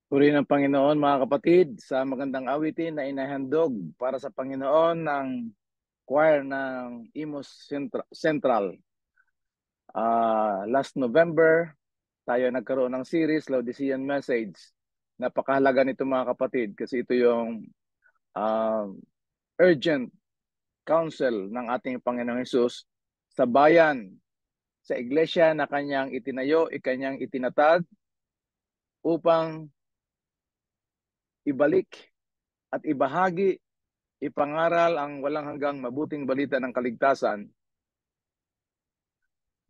Purihin ng Panginoon mga kapatid sa magandang awitin na inahandog para sa Panginoon ng choir ng Imus Central. Last November, tayo nagkaroon ng series, Laodicean Message. Napakahalaga nito mga kapatid kasi ito yung uh, urgent counsel ng ating Panginoong Hesus sa bayan, sa iglesia na kanyang itinayo, kanyang itinatag upang ibalik at ibahagi, ipangaral ang walang hanggang mabuting balita ng kaligtasan,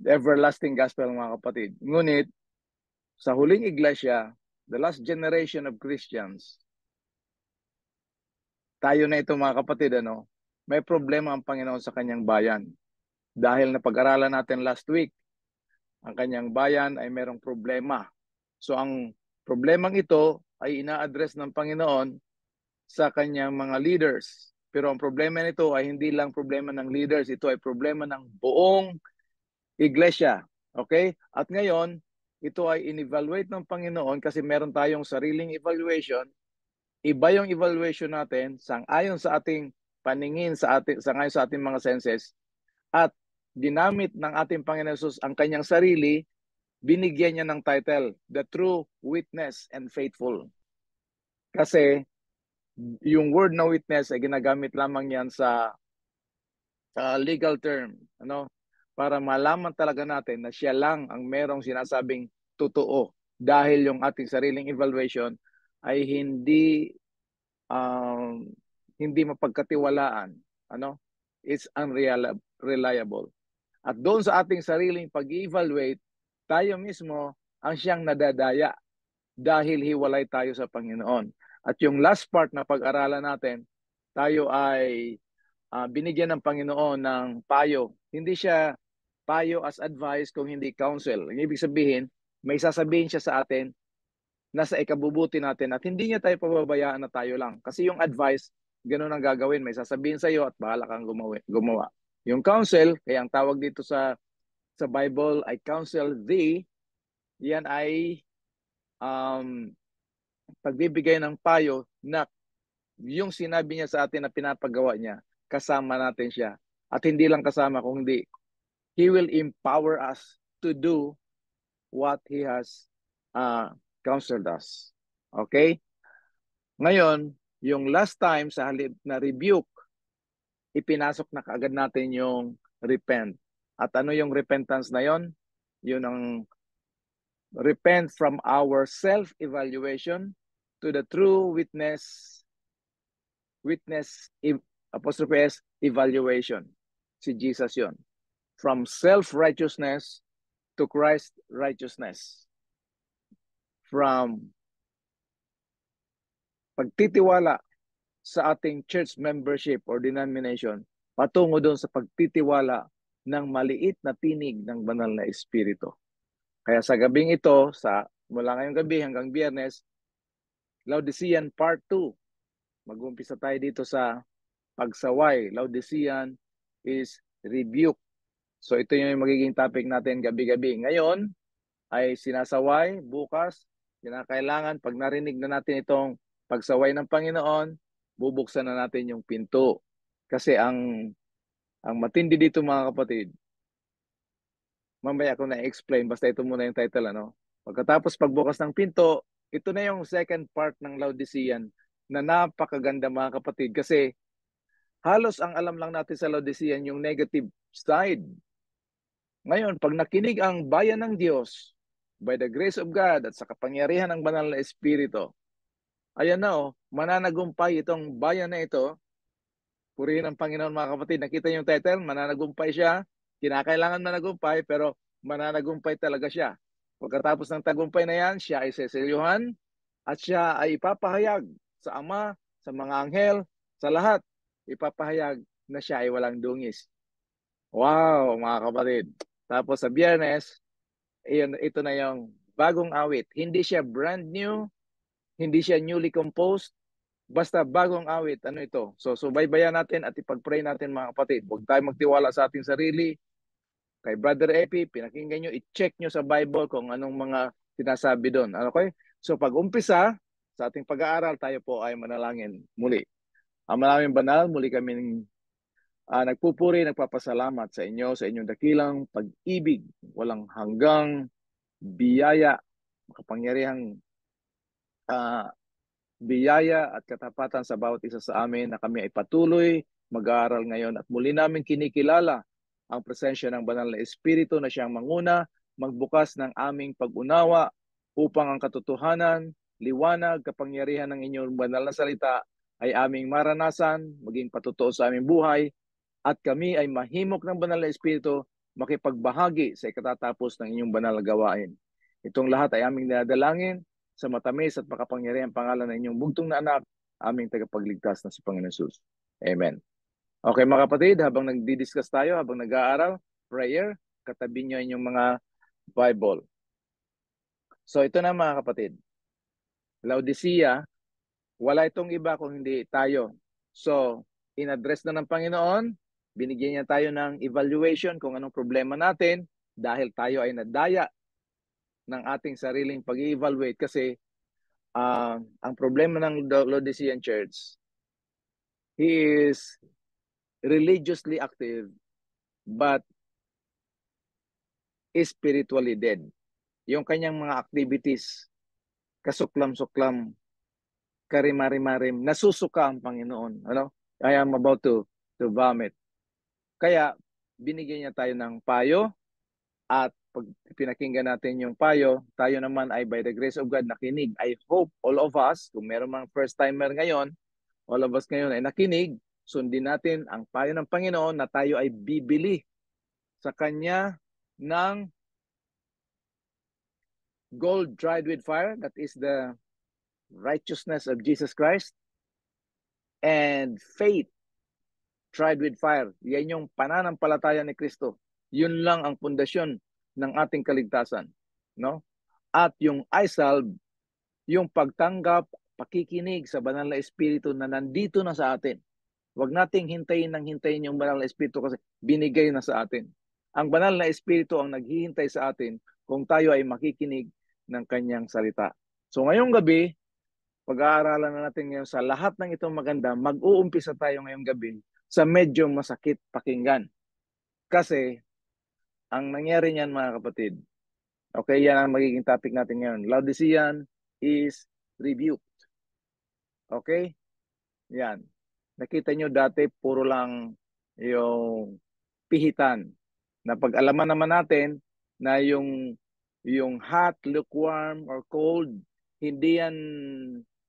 the everlasting gospel mga kapatid. Ngunit sa huling iglesia, the last generation of Christians, tayo na ito mga kapatid, may problema ang Panginoon sa kanyang bayan. Dahil napag-aralan natin last week, ang kanyang bayan ay merong problema. So ang problemang ito ay ina-address ng Panginoon sa kanyang mga leaders. Pero ang problema nito ay hindi lang problema ng leaders, ito ay problema ng buong iglesia. Okay? At ngayon, ito ay in-evaluate ng Panginoon kasi meron tayong sariling evaluation. Iba yung evaluation natin sang-ayon sa ating paningin, sang-ayon sa ating mga senses. At ginamit ng ating Panginoon Jesus ang kanyang sarili, binigyan niya ng title, The True Witness and Faithful. Kasi yung word na witness ay ginagamit lamang yan sa legal term, para malaman talaga natin na siya lang ang merong sinasabing totoo dahil yung ating sariling evaluation ay um, hindi mapagkatiwalaan, it's unreliable. At doon sa ating sariling pag-evaluate, tayo mismo ang siyang nadadaya dahil hiwalay tayo sa Panginoon. At yung last part na pag-aralan natin, tayo ay binigyan ng Panginoon ng payo. Hindi siya payo as advice kung hindi counsel. Ang ibig sabihin, may sasabihin siya sa atin na sa ikabubuti natin at hindi niya tayo pababayaan na tayo lang. Kasi yung advice, ganun ang gagawin. May sasabihin sa iyo at bahala kang gumawa. Yung counsel, kaya ang tawag dito sa Bible ay counsel thee, yan ay um, pagbibigay ng payo na yung sinabi niya sa atin na pinapagawa niya, kasama natin siya. At hindi lang kasama, kung hindi, He will empower us to do what He has counseled us. Okay? Ngayon, yung last time sa halip na rebuke, ipinasok na kaagad natin yung repent. At ano yung repentance na yon? Yun ang repent from our self-evaluation to the true witness apostrophe S, evaluation. Si Jesus yon. From self-righteousness to Christ righteousness. From pagtitiwala sa ating church membership or denomination patungo doon sa pagtitiwala ng maliit na tinig ng banal na espiritu. Kaya sa gabing ito, mula ngayong gabi hanggang Biyernes, Laodicean Part 2. Mag-umpisa tayo dito sa pagsaway. Laodicean is rebuke. So ito yung magiging topic natin gabi-gabi. Ngayon ay sinasaway, bukas, kinakailangan pag narinig na natin itong pagsaway ng Panginoon, bubuksan na natin yung pinto. Kasi ang matindi dito mga kapatid, mamaya ko na-explain, basta ito muna yung title, Pagkatapos pagbukas ng pinto, ito na yung second part ng Laodicean na napakaganda mga kapatid kasi halos ang alam lang natin sa Laodicean yung negative side. Ngayon, pag nakinig ang bayan ng Diyos by the grace of God at sa kapangyarihan ng banal na Espiritu, ayan na mananagumpay itong bayan na ito. Purihin ang Panginoon mga kapatid. Nakita niyo yung title, mananagumpay siya. Kinakailangan managumpay pero mananagumpay talaga siya. Pagkatapos ng tagumpay na yan, siya ay seselyuhan at siya ay ipapahayag sa Ama, sa mga anghel, sa lahat. Ipapahayag na siya ay walang dungis. Wow, mga kapatid. Tapos sa Biyernes, ito na yung bagong awit. Hindi siya brand new, hindi siya newly composed, basta bagong awit. Ano ito? So baybayan natin at ipag-pray natin mga kapatid. Huwag tayo magtiwala sa ating sarili. Kay Brother Epi, pinakinggan nyo, i-check nyo sa Bible kung anong mga sinasabi doon. Okay? So pag umpisa, sa ating pag-aaral, tayo po ay manalangin muli. Ang maraming banal, muli kami nagpupuri, nagpapasalamat sa inyo, sa inyong dakilang pag-ibig, walang hanggang biyaya, makapangyarihang uh, biyaya at katapatan sa bawat isa sa amin na kami ay patuloy mag-aaral ngayon at muli namin kinikilala ang presensya ng banal na Espiritu na siyang manguna, magbukas ng aming pag-unawa upang ang katotohanan, liwanag, kapangyarihan ng inyong banal na salita ay aming maranasan, maging patotoo sa aming buhay at kami ay mahimok ng banal na Espiritu makipagbahagi sa ikatatapos ng inyong banal na gawain. Itong lahat ay aming dinadalangin sa matamis at makapangyarihang pangalan ng inyong bugtong na anak, aming tagapagligtas na si Panginoon Jesus. Amen. Okay mga kapatid, habang nagdi-discuss tayo, habang nag-aaral, prayer, katabi nyo inyong mga Bible. So ito na mga kapatid. Laodicea, wala itong iba kung hindi tayo. So, in-address na ng Panginoon, binigyan niya tayo ng evaluation kung anong problema natin dahil tayo ay nadaya ng ating sariling pag-evaluate kasi ang problema ng Laodicean Church, he is religiously active but spiritually dead. Yung kanyang mga activities, kasuklam-suklam, karimari-marim, nasusuka ang Panginoon. Ano? I am about to vomit. Kaya binigyan niya tayo ng payo at pag pinakinggan natin yung payo, tayo naman ay by the grace of God nakinig. I hope all of us, kung meron mga first timer ngayon, all of us ngayon ay nakinig, sundin natin ang payo ng Panginoon na tayo ay bibili sa Kanya ng gold tried with fire, that is the righteousness of Jesus Christ, and faith tried with fire. Yan yung pananampalataya ni Kristo. Yun lang ang pundasyon ng ating kaligtasan. No? At yung eye salve, yung pagtanggap, pakikinig sa banal na Espiritu na nandito na sa atin. Huwag nating hintayin yung banal na Espiritu kasi binigay na sa atin. Ang banal na Espiritu ang naghihintay sa atin kung tayo ay makikinig ng kanyang salita. So ngayong gabi, pag-aaralan na natin ngayon sa lahat ng itong maganda, mag-uumpisa tayo ngayong gabi sa medyo masakit pakinggan. Kasi, ang nangyari niyan mga kapatid, okay, yan ang magiging topic natin ngayon. Laodicean is rebuked. Okay? Yan. Nakita nyo dati, puro lang yung pihitan. Na pag-alaman naman natin na yung hot, lukewarm, or cold, hindi yan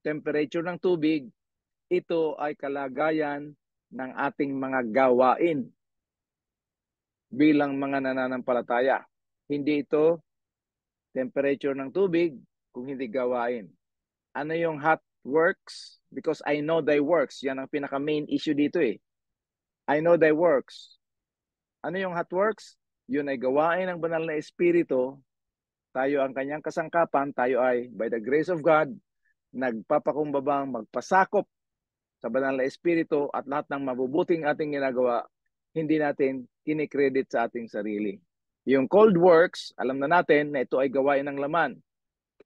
temperature ng tubig, ito ay kalagayan ng ating mga gawain bilang mga nananampalataya. Hindi ito temperature ng tubig kung hindi gawain. Ano yung hot works? Because I know thy works. Yan ang pinaka-main issue dito eh. I know thy works. Ano yung hot works? Yun ay gawain ng banal na Espiritu. Tayo ang kanyang kasangkapan. Tayo ay, by the grace of God, nagpapakumbabang magpasakop sa banal na Espiritu at lahat ng mabubuting ating ginagawa, hindi natin kinikredit sa ating sarili. Yung cold works, alam na natin na ito ay gawain ng laman.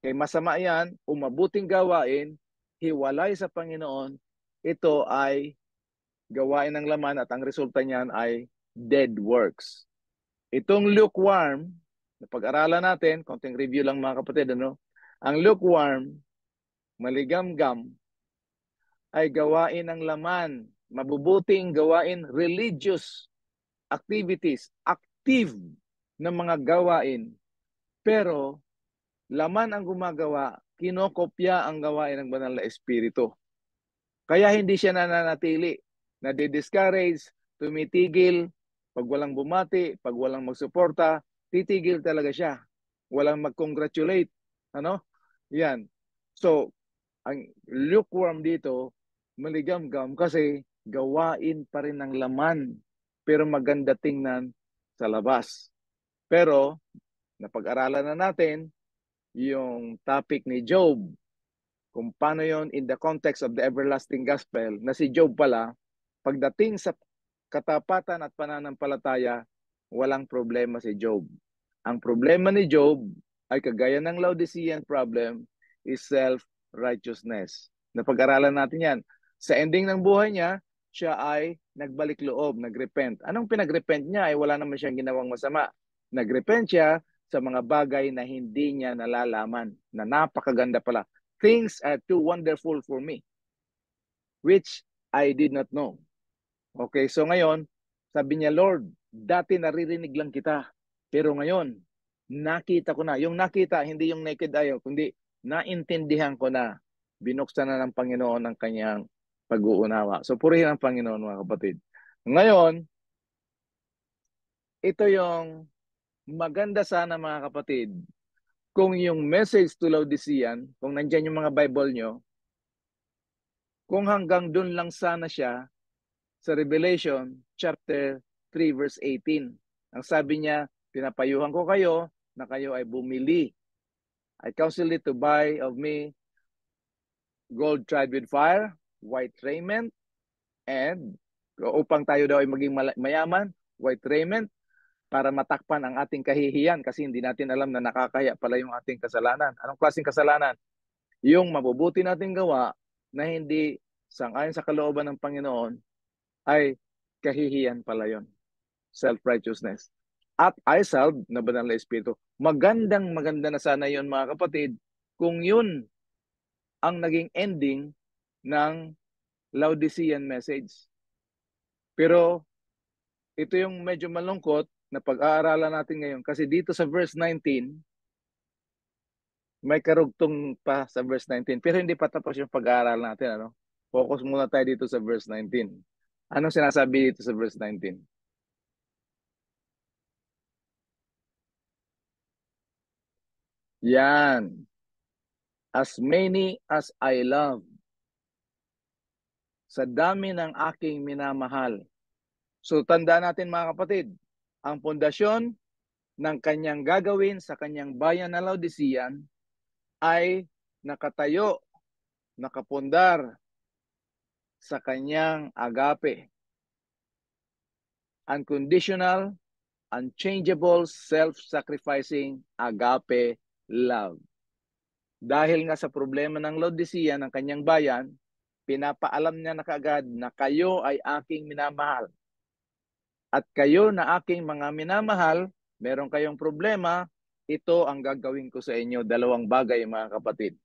Kaya masama yan, mabuting gawain, hiwalay sa Panginoon, ito ay gawain ng laman at ang resulta niyan ay dead works. Itong lukewarm, na pag-aralan natin, konting review lang mga kapatid, ano? Ang lukewarm, maligamgam, ay gawain ng laman, mabubuting gawain, religious activities, active na mga gawain. Pero laman ang gumagawa, kinokopya ang gawain ng banal na Espiritu. Kaya hindi siya nananatili, nadi-discourage, tumitigil, pag walang bumati, pag walang magsuporta, titigil talaga siya. Walang mag-congratulate. Ano? Yan. So, ang lukewarm dito, maligamgam kasi gawain pa rin ng laman pero maganda tingnan sa labas. Pero napag-aralan na natin yung topic ni Job, kung paano yon in the context of the everlasting gospel, na si Job pala, pagdating sa katapatan at pananampalataya, walang problema si Job. Ang problema ni Job ay kagaya ng Laodicean problem is self self-righteousness. Napag-aralan natin yan. Sa ending ng buhay niya, siya ay nagbalik loob, nagrepent. Anong pinagrepent niya? Ay wala naman siyang ginawang masama. Nagrepent siya sa mga bagay na hindi niya nalalaman, na napakaganda pala. Things are too wonderful for me, which I did not know. Okay, so ngayon, sabi niya, Lord, dati naririnig lang kita, pero ngayon, nakita ko na. Yung nakita, hindi yung naked eye, kundi naintindihan ko na. Binuksan na ng Panginoon ang kanyang pag-uunawa. So, purihin ang Panginoon, mga kapatid. Ngayon, ito yung maganda sana, mga kapatid, kung yung message to Laodicean, kung nandyan yung mga Bible nyo, kung hanggang dun lang sana siya sa Revelation chapter 3 verse 18. Ang sabi niya, pinapayuhan ko kayo na kayo ay bumili. I counsel you to buy of me gold tried with fire, white raiment, and upang tayo daw ay maging mayaman, white raiment, para matakpan ang ating kahihiyan kasi hindi natin alam na nakakaya pala yung ating kasalanan. Anong klaseng kasalanan? Yung mabubuti nating gawa na hindi sang-ayon sa kalooban ng Panginoon ay kahihiyan pala yon, self-righteousness. At I salve na banal na Espiritu. Magandang maganda na sana yon, mga kapatid, kung yun ang naging ending ng Laodicean message. Pero ito yung medyo malungkot na pag-aaralan natin ngayon kasi dito sa verse 19, may karugtong pa sa verse 19. Pero hindi pa tapos yung pag-aaral natin. Ano? Focus muna tayo dito sa verse 19. Anong sinasabi dito sa verse 19? Yan. As many as I love, sa dami ng aking minamahal. So tandaan natin, mga kapatid, ang pundasyon ng kanyang gagawin sa kanyang bayan na Laodicean ay nakatayo, nakapundar sa kanyang agape. Unconditional, unchangeable, self-sacrificing agape love. Dahil nga sa problema ng Laodicea, ng kanyang bayan, pinapaalam niya na kaagad na kayo ay aking minamahal. At kayo na aking mga minamahal, meron kayong problema, ito ang gagawin ko sa inyo. Dalawang bagay, mga kapatid.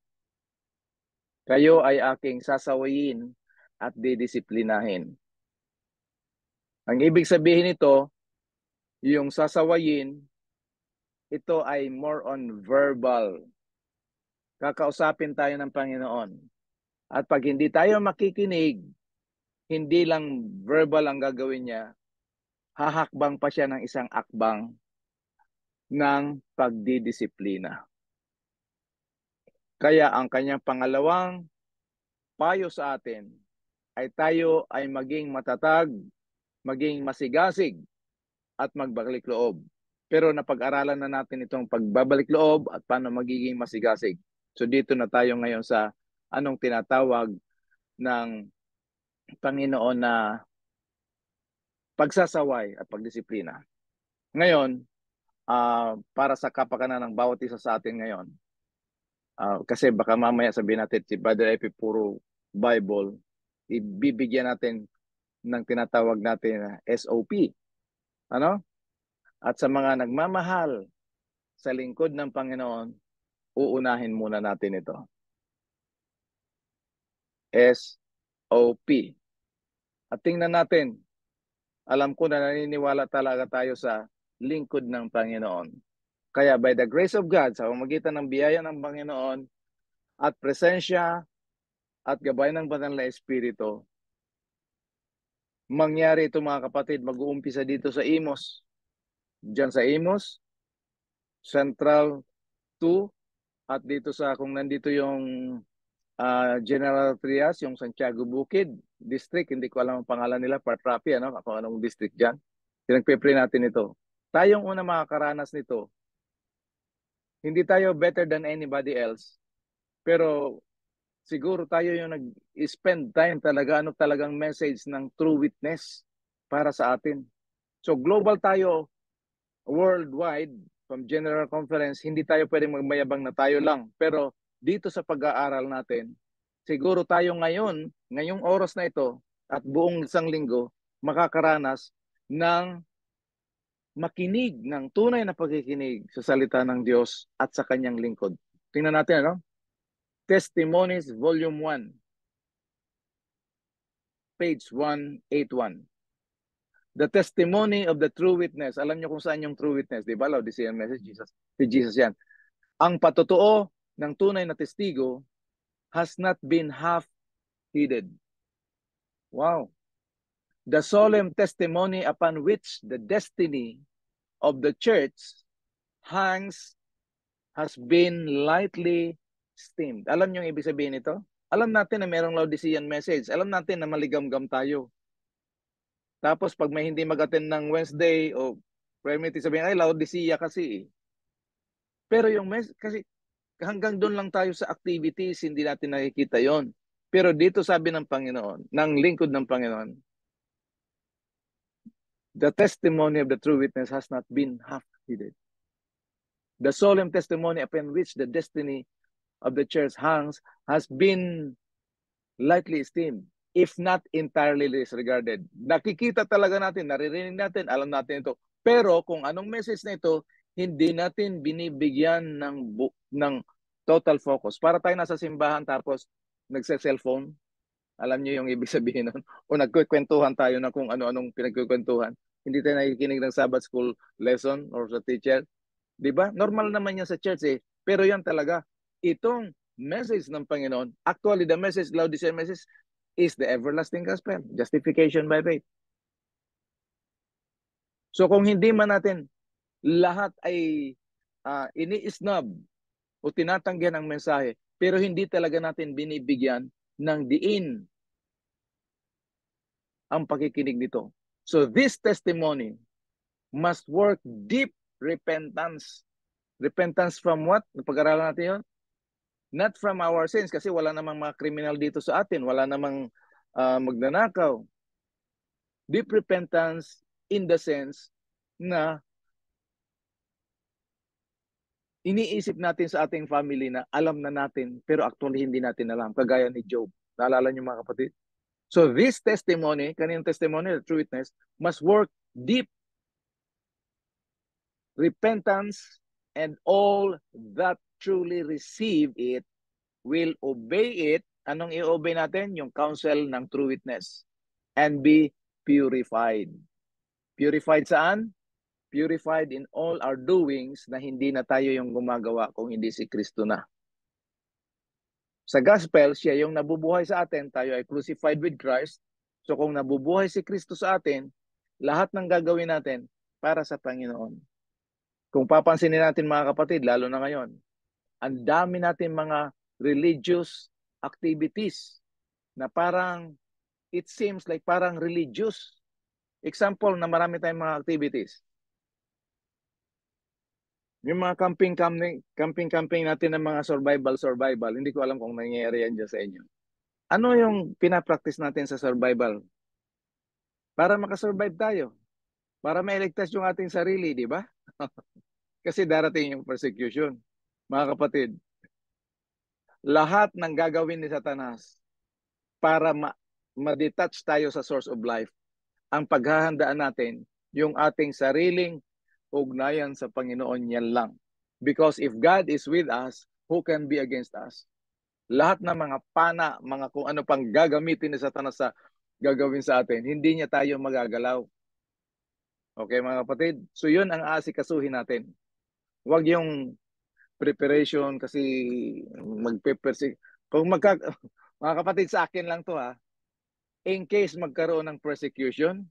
Kayo ay aking sasawayin at didisiplinahin. Ang ibig sabihin nito, yung sasawayin, ito ay more on verbal. Kakausapin tayo ng Panginoon. At pag hindi tayo makikinig, hindi lang verbal ang gagawin niya, hahakbang pa siya ng isang akbang ng pagdidisiplina. Kaya ang kanyang pangalawang payo sa atin ay tayo ay maging matatag, maging masigasig, at magbalik loob. Pero napag-aralan na natin itong pagbabalik loob at paano magiging masigasig. So dito na tayo ngayon sa anong tinatawag ng Panginoon na pagsasaway at pagdisiplina. Ngayon, para sa kapakanan ng bawat isa sa atin ngayon, kasi baka mamaya sabihin natin si Brother Epi puro Bible, ibibigyan natin ng tinatawag natin na SOP. Ano? At sa mga nagmamahal sa lingkod ng Panginoon, uunahin muna natin ito. SOP. At tingnan natin, alam ko na naniniwala talaga tayo sa lingkod ng Panginoon. Kaya by the grace of God, sa pamamagitan ng biyaya ng Panginoon at presensya at gabay ng banal na Espiritu, mangyari ito, mga kapatid, mag-uumpisa dito sa Imos. Diyan sa Imos, Central 2, at dito sa, kung nandito yung General Trias, yung Santiago Bukid District, hindi ko alam ang pangalan nila, Partrapi, ano, kung anong district dyan. Pinagpipray natin ito. Tayong una makakaranas nito, hindi tayo better than anybody else, pero siguro tayo yung nag-spend time talaga, ano talagang message ng true witness para sa atin. So global tayo, worldwide, from General Conference, hindi tayo pwedeng magmayabang na tayo lang. Pero dito sa pag-aaral natin, siguro tayo ngayong oras na ito at buong isang linggo, makakaranas ng makinig ng tunay na pagkikinig sa salita ng Diyos at sa kanyang lingkod. Tingnan natin, ano? Testimonies, Volume 1, page 181. The testimony of the true witness. Alam niyo kung saan yung true witness, di ba? Laodicean message, si Jesus yan. Ang patotoo ng tunay na testigo has not been half-heeded. Wow. The solemn testimony upon which the destiny of the church hangs has been lightly esteemed. Alam niyo yung ibig sabihin nito? Alam natin na mayroong Laodicean message. Alam natin na maligamgam tayo. Tapos pag may hindi mag-attend ng Wednesday o prayer meeting, sabihin, ay, Laodicea kasi. Pero yung message, kasi hanggang doon lang tayo sa activities, hindi natin nakikita yon. Pero dito sabi ng Panginoon, ng lingkod ng Panginoon, the testimony of the true witness has not been half-heeded. The solemn testimony upon which the destiny of the church hangs has been lightly esteemed, if not entirely disregarded. Nakikita talaga natin, naririnig natin, alam natin ito. Pero kung anong message na ito, hindi natin binibigyan ng total focus. Para tayo nasa simbahan tapos nagse-cellphone, alam niyo yung ibig sabihin nun? O nagkukwentuhan tayo na kung ano-anong pinagkukwentuhan. Hindi tayo nakikinig ng Sabbath school lesson or sa teacher. Di ba? Normal naman yan sa church eh. Pero yan talaga. Itong message ng Panginoon, actually the message, Laodicean message, is the everlasting gospel. Justification by faith. So kung hindi man natin lahat ay ini-snub o tinatanggihan ang mensahe, pero hindi talaga natin binibigyan ng diin ang pakikinig nito. So this testimony must work deep repentance. Repentance from what? Napag-aralan natin yun? Not from our sins, kasi wala namang mga kriminal dito sa atin. Wala namang magnanakaw. Deep repentance in the sense na iniisip natin sa ating family na alam na natin, pero actually hindi natin alam. Kagaya ni Job. Naalala niyo mga kapatid? So this testimony, kaninong testimony, the true witness, must work deep repentance, and all that truly receive it will obey it. Anong i-obey natin? Yung counsel ng true witness. And be purified. Purified saan? Purified in all our doings na hindi na tayo yung gumagawa kung hindi si Kristo na. Sa gospel, siya yung nabubuhay sa atin, tayo ay crucified with Christ. So kung nabubuhay si Kristo sa atin, lahat ng gagawin natin para sa Panginoon. Kung papansinin natin mga kapatid, lalo na ngayon, ang dami natin mga religious activities na parang, it seems like parang religious. Example na marami tayong mga activities. Yung mga camping natin ng mga survival, hindi ko alam kung nangyayari yan dyan sa inyo. Ano yung pinapractice natin sa survival? Para makasurvive tayo. Para mailigtas yung ating sarili, di ba? Kasi darating yung persecution. Mga kapatid, lahat ng gagawin ni Satanas para ma-detach tayo sa source of life, ang paghahandaan natin, yung ating sariling ugnayan sa Panginoon, yan lang. Because if God is with us, who can be against us? Lahat ng mga pana, mga kung ano pang gagamitin ni Satanas sa gagawin sa atin, hindi niya tayo magagalaw. Okay mga kapatid? So yun ang aasikasuhin natin. Huwag yung preparation kasi magpe-persecute. Kung mga kapatid, sa akin lang to ha, in case magkaroon ng persecution,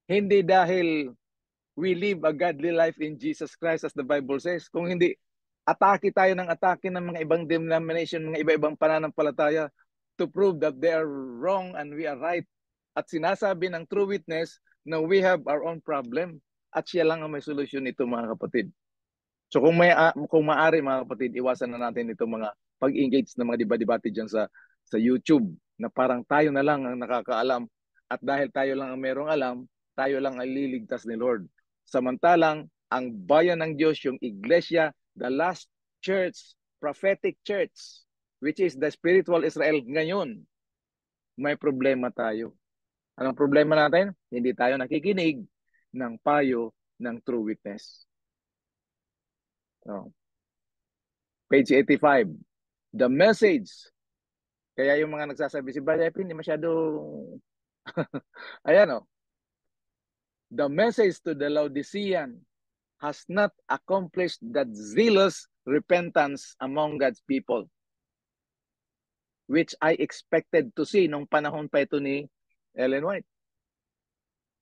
hindi dahil we live a godly life in Jesus Christ as the Bible says. Kung hindi, atake tayo ng atake ng mga ibang denomination, mga iba-ibang pananampalataya to prove that they are wrong and we are right. At sinasabi ng true witness na we have our own problem at siya lang ang may solusyon nito mga kapatid. So kung maaari mga kapatid, iwasan na natin itong mga pag-engage ng mga debate dyan sa YouTube na parang tayo na lang ang nakakaalam at dahil tayo lang ang merong alam, tayo lang ang liligtas ni Lord. Samantalang ang bayan ng Diyos, yung iglesia, the last church prophetic church, which is the spiritual Israel ngayon, may problema tayo. Anong problema natin? Hindi tayo nakikinig ng payo ng true witness. So, page 85. The message. Kaya yung mga nagsasabi, si Brother Epi, hindi masyado... Ayan o. The message to the Laodicean has not accomplished that zealous repentance among God's people, which I expected to see nung panahon pa ito ni Ellen White.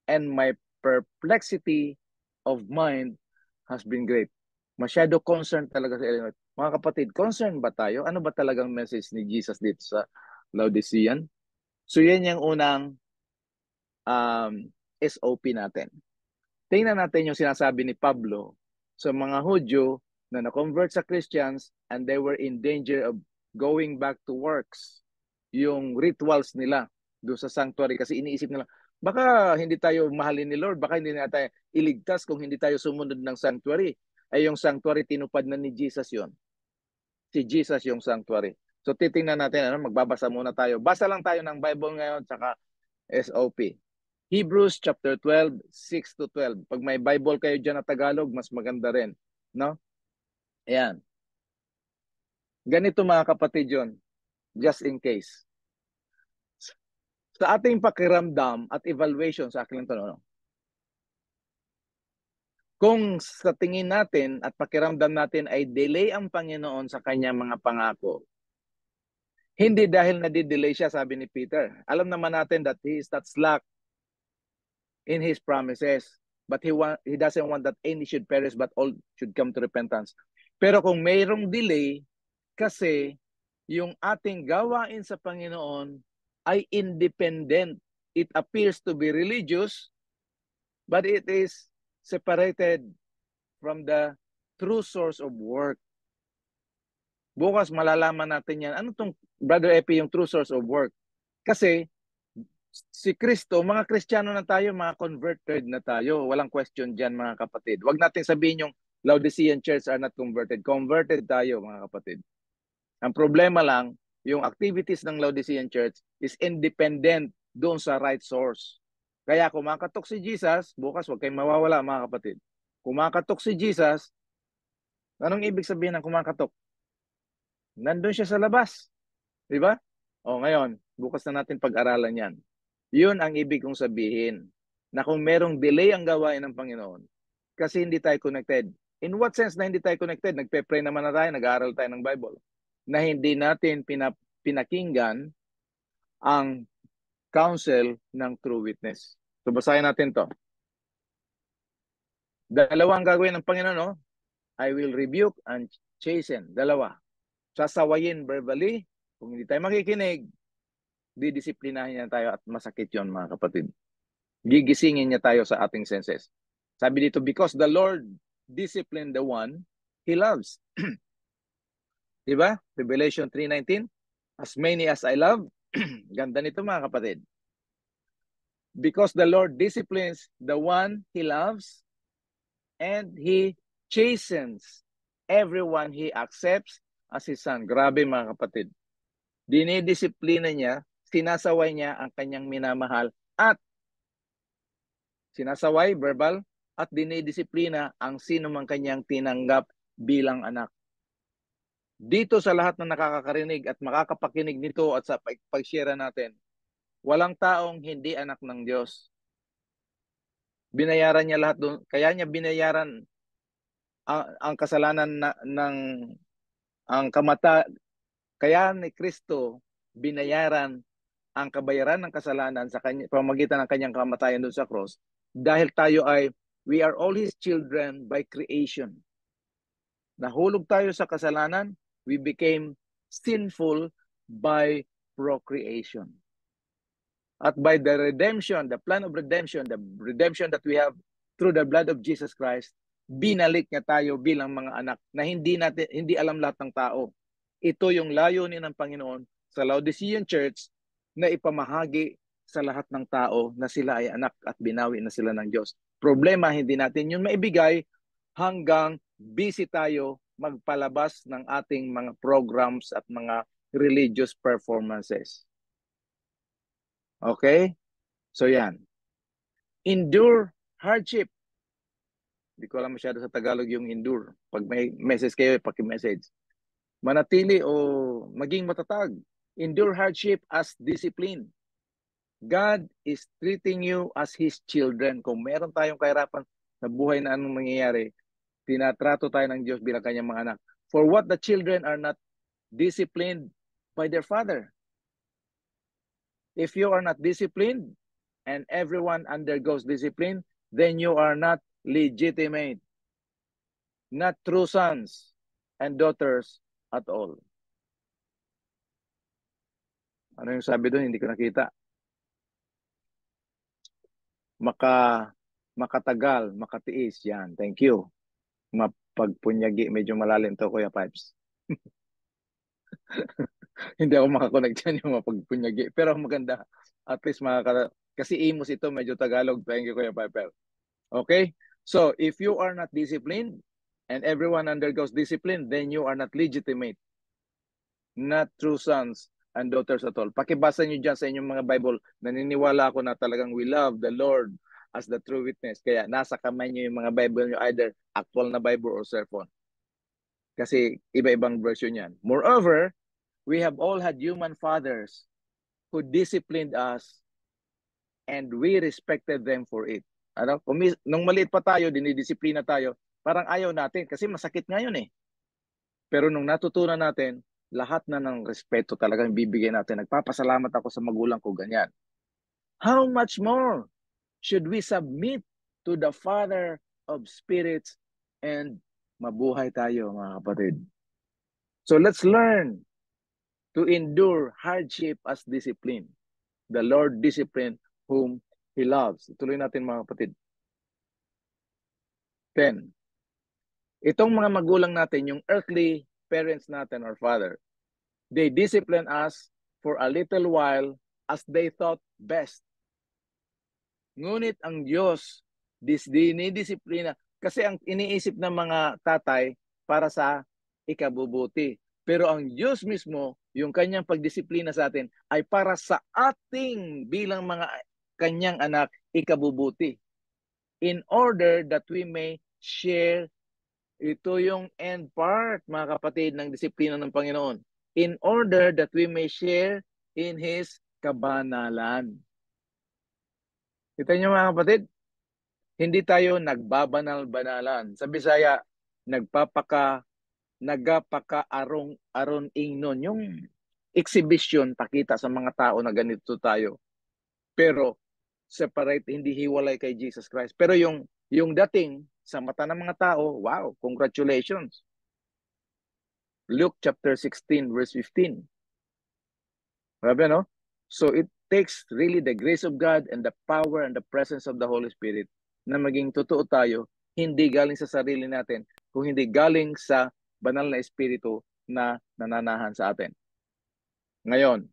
And my perplexity of mind has been great. Masyado concerned talaga si Ellen White. Mga kapatid, concerned ba tayo? Ano ba talagang message ni Jesus dito sa Laodicean? So yan yung unang SOP natin. Tingnan natin yung sinasabi ni Pablo sa mga Hudyo na na-convert sa Christians and they were in danger of going back to works. Yung rituals nila doon sa sanctuary kasi iniisip nila, baka hindi tayo mahalin ni Lord, baka hindi natin iligtas kung hindi tayo sumunod ng sanctuary. Ay yung sanctuary tinupad na ni Jesus yon. Si Jesus yung sanctuary. So titingnan natin, magbabasa muna tayo. Basa lang tayo ng Bible ngayon saka SOP. Hebrews chapter 12, 6 to 12. Pag may Bible kayo dyan na Tagalog, mas maganda rin. No? Ayan. Ganito mga kapatid yun, just in case. Sa ating pakiramdam at evaluation sa aking tanong, kung sa tingin natin at pakiramdam natin ay delay ang Panginoon sa kanyang mga pangako, hindi dahil nadidelay siya, sabi ni Peter. Alam naman natin that he is not slack in his promises, but he doesn't want that any should perish but all should come to repentance. Pero kung mayroong delay, kasi yung ating gawain sa Panginoon ay independent. It appears to be religious, but it is separated from the true source of work. Bukas malalaman natin yan. Ano tong Brother Epi yung true source of work? Kasi si Kristo, mga Kristiyano na tayo, mga converted na tayo. Walang question dyan mga kapatid. Huwag natin sabihin yung Laodicean church are not converted. Converted tayo mga kapatid. Ang problema lang, yung activities ng Laodicean church is independent doon sa right source. Kaya kumakatok si Jesus, bukas huwag kayong mawawala mga kapatid. Kumakatok si Jesus, anong ibig sabihin ng kumakatok? Nandun siya sa labas. Di ba? O ngayon, bukas na natin pag-aralan yan. Yun ang ibig kong sabihin. Na kung merong delay ang gawain ng Panginoon, kasi hindi tayo connected. In what sense na hindi tayo connected? Nagpe-pray naman na tayo, nag-aaral tayo ng Bible. Na hindi natin pinakinggan ang counsel ng true witness. So basahin natin to. Dalawang gagawin ng Panginoon, no? I will rebuke and chasten. Dalawa. Sasawayin verbally. Kung hindi tayo makikinig, didisiplinahin niya tayo at masakit yon mga kapatid. Gigisingin niya tayo sa ating senses. Sabi dito, because the Lord disciplined the one He loves. Diba? Revelation 3:19. As many as I love. Ganda nito mga kapatid. Because the Lord disciplines the one He loves and He chastens everyone He accepts as His son. Grabe mga kapatid. Dinidisiplina niya, sinasaway niya ang kanyang minamahal at sinasaway, verbal, at dinidisiplina ang sino mang kanyang tinanggap bilang anak. Dito sa lahat na nakakarinig at makakapakinig nito at sa pag-share natin, walang taong hindi anak ng Diyos. Binayaran niya lahat doon. Kaya niya binayaran ang kasalanan kaya ni Kristo binayaran ang kabayaran ng kasalanan sa pamamagitan ng kanyang kamatayan doon sa cross dahil we are all His children by creation. Nahulog tayo sa kasalanan, we became sinful by procreation. At by the redemption, the plan of redemption, the redemption that we have through the blood of Jesus Christ, binalik niya tayo bilang mga anak na hindi alam lahat ng tao. Ito yung layunin ng Panginoon sa Laodicean Church na ipamahagi sa lahat ng tao na sila ay anak at binawi na sila ng Diyos. Problema, hindi natin yun maibigay hanggang busy tayo magpalabas ng ating mga programs at mga religious performances. Okay? So yan. Endure hardship. Hindi ko alam masyado sa Tagalog yung endure. Pag may message kayo, paki-message. Manatili o maging matatag. Endure hardship as discipline. God is treating you as His children. Kung meron tayong kahirapan sa buhay na anong mangyayari, tinatrato tayo ng Diyos bilang kanyang mga anak. For what the children are not disciplined by their father. If you are not disciplined and everyone undergoes discipline, then you are not legitimate, not true sons and daughters at all. Ano yung sabi doon? Hindi ko nakita. Makatagal, makatiis. Yan. Thank you. Mapagpunyagi. Medyo malalim to, Kuya Pipes. Hindi ako makakonect dyan yung mapagpunyagi. Pero maganda. At least kasi Imus ito, medyo Tagalog. Thank you, Kuya Piper. Okay? So, if you are not disciplined and everyone undergoes discipline, then you are not legitimate. Not true sons and daughters at all. Pakibasa nyo dyan sa inyong mga Bible. Naniniwala ako na talagang we love the Lord as the true witness. Kaya nasa kamay nyo yung mga Bible nyo, either actual na Bible or cellphone. Kasi iba-ibang version yan. Moreover, we have all had human fathers who disciplined us and we respected them for it. Ano? Nung maliit pa tayo, dinidisiplina tayo, parang ayaw natin kasi masakit ngayon eh. Pero nung natutunan natin, lahat na ng respeto talagang bibigyan natin. Nagpapasalamat ako sa magulang ko, ganyan. How much more should we submit to the Father of spirits and mabuhay tayo, mga kapatid. So let's learn to endure hardship as discipline. The Lord discipline whom He loves. Ituloy natin, mga kapatid. 10. Itong mga magulang natin, yung earthly parents natin or father, they discipline us for a little while as they thought best. Ngunit ang Diyos, dinidisiplina. Kasi ang iniisip ng mga tatay para sa ikabubuti. Pero ang Diyos mismo, yung kanyang pagdisiplina sa atin, ay para sa ating bilang mga kanyang anak, ikabubuti. In order that we may share, ito yung end part, mga kapatid, ng disiplina ng Panginoon. In order that we may share in His kabanalan. Kita niyo, mga kapatid, hindi tayo nagbabanal-banalan. Sa Bisaya, nagapaka-arong ingnon. Yung exhibition, pakita sa mga tao na ganito tayo. Pero, separate, hindi hiwalay kay Jesus Christ. Pero yung dating sa mata ng mga tao, wow, congratulations. Luke chapter 16, verse 15. Grabe, no? So it takes really the grace of God and the power and the presence of the Holy Spirit na maging totoo tayo, hindi galing sa sarili natin, kung hindi galing sa banal na Espiritu na nananahan sa atin. Ngayon,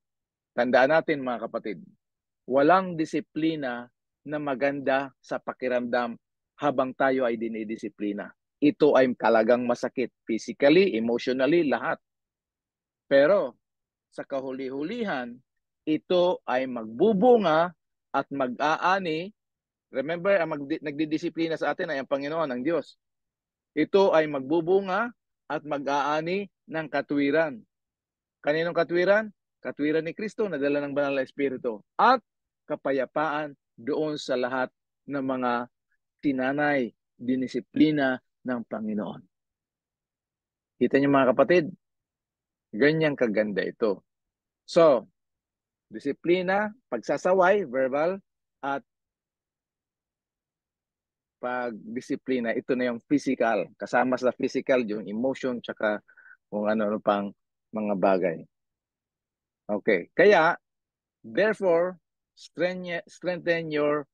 tandaan natin, mga kapatid, walang disiplina na maganda sa pakiramdam habang tayo ay dinidisiplina. Ito ay talagang masakit physically, emotionally, lahat. Pero sa kahuli-hulihan, ito ay magbubunga at mag-aani. Remember, ang nagdidisiplina sa atin ay ang Panginoon, ang Diyos. Ito ay magbubunga at mag-aani ng katwiran. Kaninong katwiran? Katwiran ni Kristo na dala ng banal na Espiritu. At kapayapaan doon sa lahat ng mga tinanay, dinisiplina ng Panginoon. Kita niyo, mga kapatid, ganyang kaganda ito. So, disiplina, pagsasaway, verbal, at pagdisiplina, ito na yung physical. Kasama sa physical, yung emotion, tsaka kung ano pang mga bagay. Okay. Kaya, therefore, strengthen your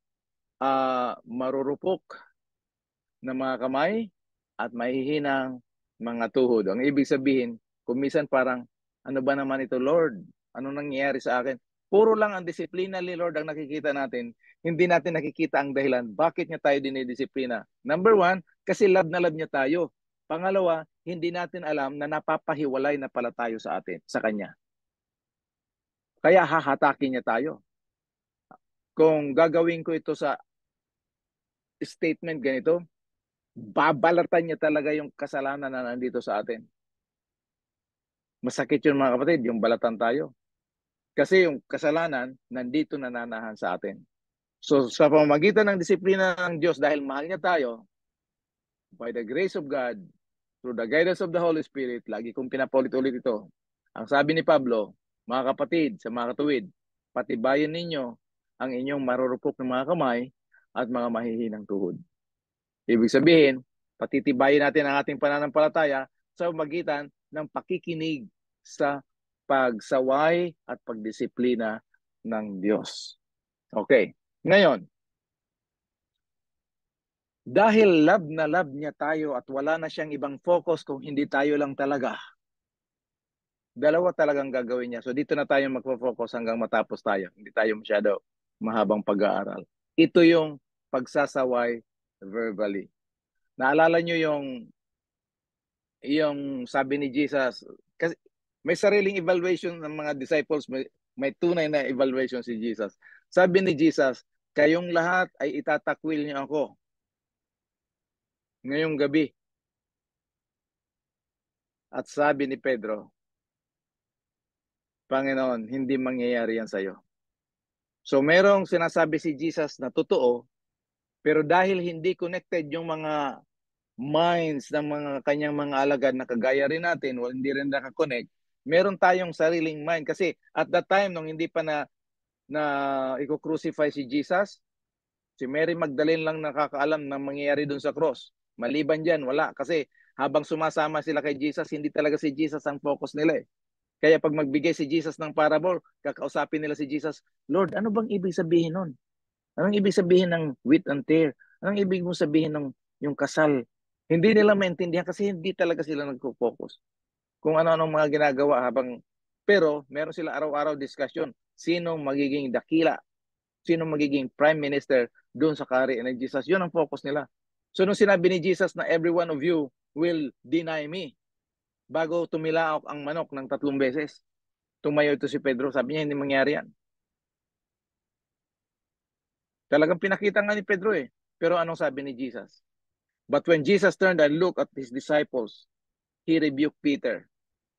marurupok na mga kamay at mahihinang mga tuhod. Ang ibig sabihin, kung minsan parang, ano ba naman ito, Lord? Ano nangyayari sa akin? Puro lang ang disiplina ni Lord ang nakikita natin. Hindi natin nakikita ang dahilan. Bakit niya tayo dinidisiplina? Number one, kasi love na love niya tayo. Pangalawa, hindi natin alam na napapahiwalay na pala tayo sa Kanya. Kaya hahatakin niya tayo. Kung gagawin ko ito sa statement ganito, babalatan niya talaga yung kasalanan na nandito sa atin. Masakit yun mga kapatid, yung balatan tayo. Kasi yung kasalanan, nandito nananahan sa atin. So sa pamamagitan ng disiplina ng Diyos, dahil mahal niya tayo, by the grace of God, through the guidance of the Holy Spirit, lagi kong pinapaulit-ulit ito. Ang sabi ni Pablo, mga kapatid, sa mga katuwid, patibayan ninyo ang inyong marurupok ng mga kamay at mga mahihinang tuhod. Ibig sabihin, patitibayin natin ang ating pananampalataya sa magitan ng pakikinig sa pagsaway at pagdisiplina ng Diyos. Okay. Ngayon, dahil love na love niya tayo at wala na siyang ibang focus kung hindi tayo lang talaga, dalawa talagang gagawin niya. So dito na tayo magpo-focus hanggang matapos tayo. Hindi tayo masyado mahabang pag-aaral. Ito yung pagsasaway verbally. Naalala nyo yung sabi ni Jesus, kasi may sariling evaluation ng mga disciples, may tunay na evaluation si Jesus. Sabi ni Jesus, kayong lahat ay itatakwil niyo ako ngayong gabi. At sabi ni Pedro, Panginoon, hindi mangyayari yan sa'yo. So merong sinasabi si Jesus na totoo, pero dahil hindi connected yung mga minds ng mga kanyang mga alagad na kagaya rin natin, o hindi rin nakakonect, meron tayong sariling mind. Kasi at that time, nung hindi pa na i-crucify si Jesus, si Mary Magdalene lang nakakaalam na mangyayari dun sa cross. Maliban dyan, wala. Kasi habang sumasama sila kay Jesus, hindi talaga si Jesus ang focus nila eh. Kaya pag magbigay si Jesus ng parable, kakausapin nila si Jesus, Lord, ano bang ibig sabihin nun? Anong ibig sabihin ng wheat and tear? Anong ibig mo sabihin ng yung kasal? Hindi nila maintindihan kasi hindi talaga sila nagpo-focus kung ano-anong mga ginagawa pero meron sila araw-araw discussion. Sino magiging dakila? Sino magiging prime minister doon sa kaharian ng Jesus? Yun ang focus nila. So nung sinabi ni Jesus na every one of you will deny me, bago tumilaok ang manok ng 3 beses, tumayo ito si Pedro. Sabi niya, hindi mangyari yan. Talagang pinakita nga ni Pedro eh. Pero anong sabi ni Jesus? But when Jesus turned and looked at his disciples, he rebuked Peter.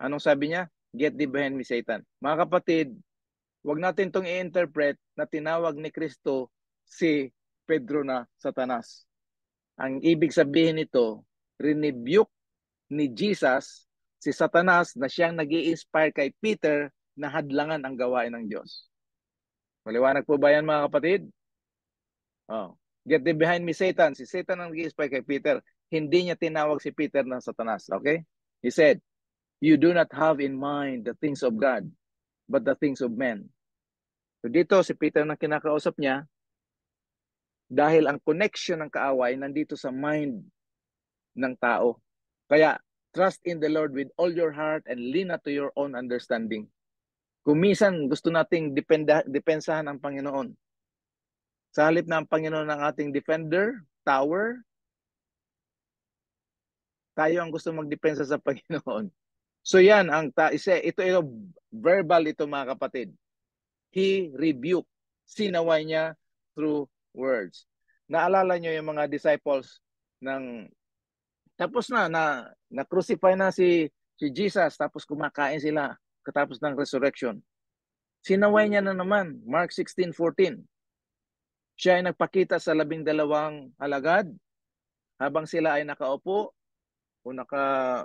Anong sabi niya? Get thee behind me, Satan. Mga kapatid, wag natin itong i-interpret na tinawag ni Kristo si Pedro na Satanas. Ang ibig sabihin nito, rebuke ni Jesus si Satanas na siyang nag-i-inspire kay Peter na hadlangan ang gawain ng Diyos. Maliwanag po ba yan mga kapatid? Oh. Get thee behind me, Satan. Si Satan ang nag-i-inspire kay Peter. Hindi niya tinawag si Peter na Satanas. Okay? He said, you do not have in mind the things of God, but the things of men. So dito, si Peter na kinakausap niya, dahil ang connection ng kaaway nandito sa mind ng tao. Kaya, trust in the Lord with all your heart and lean not to your own understanding. Kung minsan gusto nating depensahan ang Panginoon, sa halip na ang Panginoon ng ating defender, tower, tayo ang gusto magdepensa sa Panginoon. So yan, ito verbal ito mga kapatid. He rebuked, sinaway niya through words. Naalala niyo yung mga disciples tapos na crucify na si Jesus, tapos kumakain sila katapos ng resurrection. Sinaway niya na naman, Mark 16:14. Siya ay nagpakita sa 12 alagad habang sila ay nakaupo o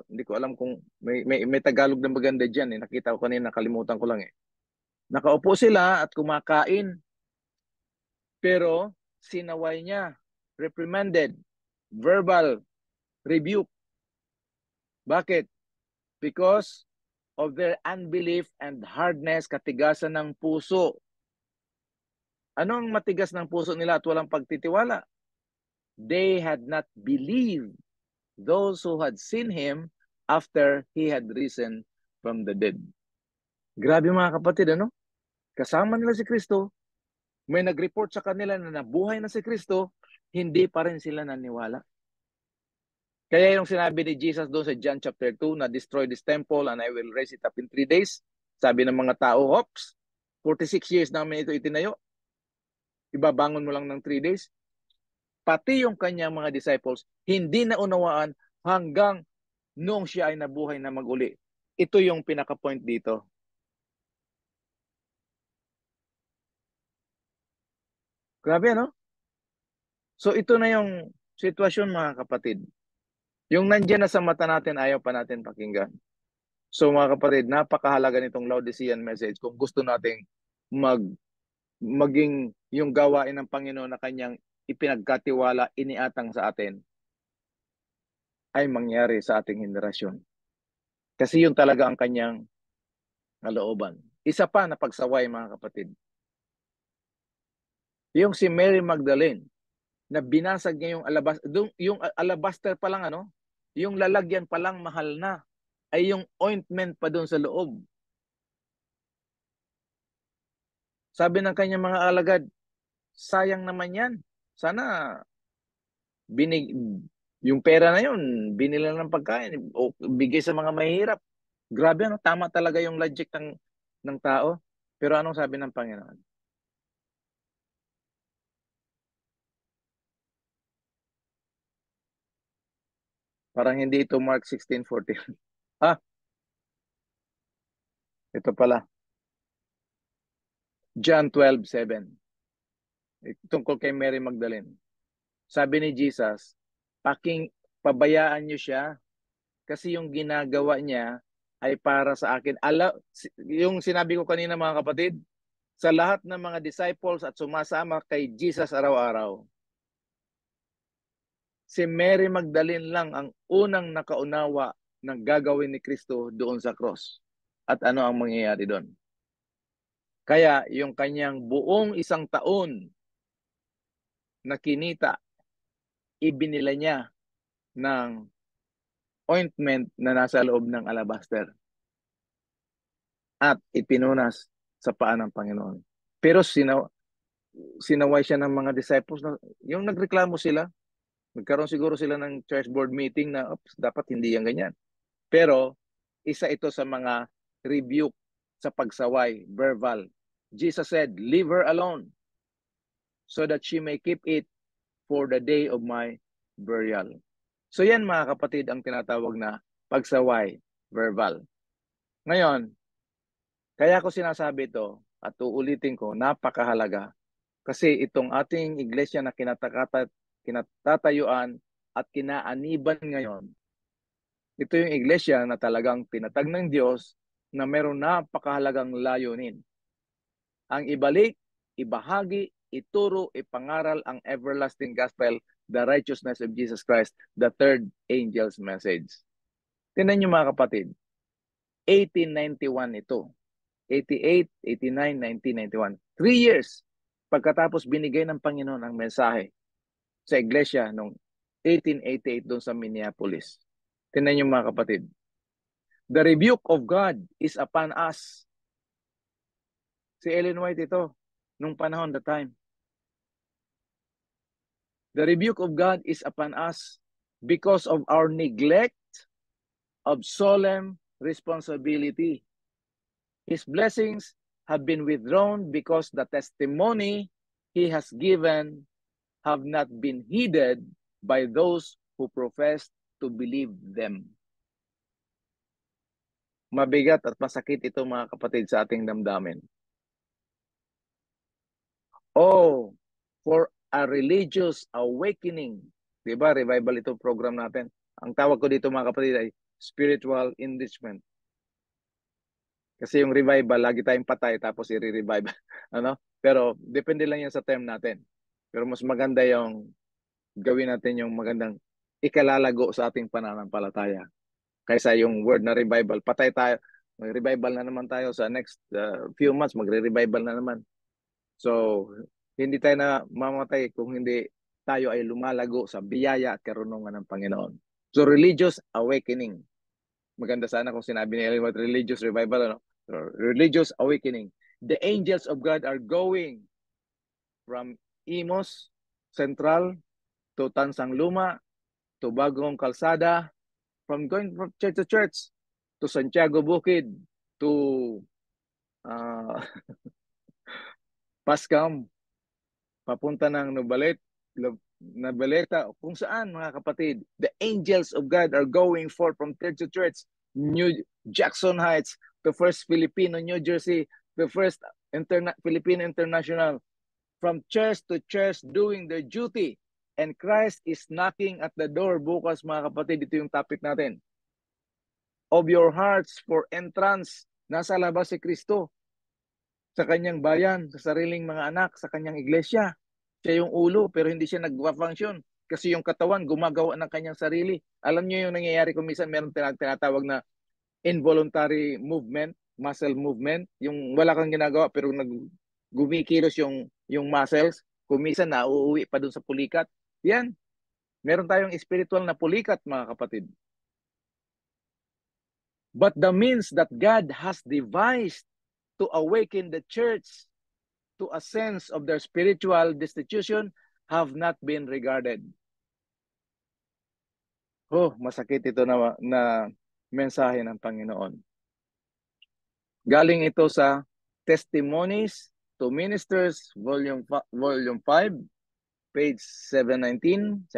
hindi ko alam kung may Tagalog na maganda diyan eh. Nakita ko kanina, nakalimutan ko lang eh. Nakaupo sila at kumakain. Pero sinaway niya, reprimanded, verbal rebuke. Bakit? Because of their unbelief and hardness, katigasan ng puso. Anong matigas ng puso nila at walang pagtitiwala? They had not believed those who had seen him after he had risen from the dead. Grabe mga kapatid, ano? Kasama nila si Kristo, may nag-report sa kanila na nabuhay na si Kristo, hindi pa rin sila naniwala. Kaya yung sinabi ni Jesus doon sa John chapter 2 na destroy this temple and I will raise it up in 3 days. Sabi ng mga tao, hops, 46 years namin ito itinayo. Ibabangon mo lang ng 3 days. Pati yung kanyang mga disciples, hindi na unawaan hanggang noong siya ay nabuhay na mag-uli. Ito yung pinaka-point dito. Grabe, no? So ito na yung sitwasyon, mga kapatid. Yung nandiyan na sa mata natin, ayaw pa natin pakinggan. So mga kapatid, napakahalaga nitong Laodicean message kung gusto nating maging yung gawain ng Panginoon na kanyang ipinagkatiwala, iniatang sa atin, ay mangyari sa ating henerasyon. Kasi yun talaga ang kanyang kalooban. Isa pa na pagsaway, mga kapatid. Yung si Mary Magdalene, na binasag niya yung alabaster pa lang, yung lalagyan pa lang mahal na, ay yung ointment pa doon sa loob. Sabi ng kanyang mga alagad, sayang naman yan. Sana yung pera na yun, binila ng pagkain o bigay sa mga mahihirap. Grabe, tama talaga yung logic ng tao. Pero anong sabi ng Panginoon? Parang hindi ito Mark 16:14. Ah, ito pala. John 12:7. Tungkol kay Mary Magdalene. Sabi ni Jesus, pabayaan niyo siya kasi yung ginagawa niya ay para sa akin. Yung sinabi ko kanina, mga kapatid, sa lahat ng mga disciples at sumasama kay Jesus araw-araw, si Mary Magdalene lang ang unang nakaunawa ng gagawin ni Kristo doon sa cross. At ano ang mangyayari doon? Kaya yung kanyang buong 1 taon na kinita, ibinila niya ng ointment na nasa loob ng alabaster at ipinunas sa paa ng Panginoon. Pero sinaway siya ng mga disciples na yung nagreklamo sila, nagkaroon siguro sila ng church board meeting na dapat hindi yan ganyan. Pero isa ito sa mga rebuke sa pagsaway, verbal. Jesus said, leave her alone so that she may keep it for the day of my burial. So yan, mga kapatid, ang tinatawag na pagsaway, verbal. Ngayon, kaya ko sinasabi ito at uulitin ko, napakahalaga. Kasi itong ating iglesia na kinatatayuan at kinaaniban ngayon, ito yung iglesia na talagang tinatag ng Diyos na meron napakahalagang layunin. Ang ibalik, ibahagi, ituro, ipangaral ang everlasting gospel, the righteousness of Jesus Christ, the third angel's message. Tingnan niyo, mga kapatid, 1891 ito. 88, 89, 1991. 3 years pagkatapos binigay ng Panginoon ang mensahe sa iglesia noong 1888 doon sa Minneapolis. Tingnan niyo, mga kapatid. The rebuke of God is upon us. Si Ellen White ito, nung panahon, the time. The rebuke of God is upon us because of our neglect of solemn responsibility. His blessings have been withdrawn because the testimony He has given have not been heeded by those who profess to believe them. Mabigat at masakit ito, mga kapatid, sa ating damdamin. Oh, for a religious awakening. Diba, revival ito program natin. Ang tawag ko dito, mga kapatid, ay spiritual enrichment. Kasi yung revival, lagi tayong patay tapos i-revive. Pero depende lang yan sa term natin. Pero mas maganda yung gawin natin yung magandang ikalalago sa ating pananampalataya. Kaysa yung word na revival, patay tayo. Mag-revival na naman tayo sa next few months, magre-revival na naman. So, hindi tayo na mamatay kung hindi tayo ay lumalago sa biyaya at karunungan ng Panginoon. So, religious awakening. Maganda sana kung sinabi ni Ellen White, religious revival, religious awakening. The angels of God are going from Imos Central to Tansang Luma to Bagong Kalsada, from going from church to church, to Santiago Bukid, to Pascam, papunta ng Nobaleta, kung saan mga kapatid, the angels of God are going forth from church to church, New Jackson Heights, to First Filipino, New Jersey, to First Filipino International, from church to church doing their duty. And Christ is knocking at the door. Bukas mga kapatid, ito yung topic natin. Of your hearts for entrance. Nasa labas si Kristo sa kanyang bayan, sa sariling mga anak, sa kanyang iglesia. Siya yung ulo pero hindi siya nagwa-function kasi yung katawan gumagawa ng kanyang sarili. Alam niyo yung nangyayari kung minsan meron tinatawag na involuntary movement, muscle movement, yung wala kang ginagawa pero gumikilos yung muscles, kung minsan nauuwi pa dun sa pulikat. Yan. Meron tayong spiritual na pulikat mga kapatid. But the means that God has devised to awaken the church to a sense of their spiritual destitution have not been regarded. Oh, masakit ito na mensahe ng Panginoon. Galing ito sa Testimonies to Ministers, Volume 5, page 719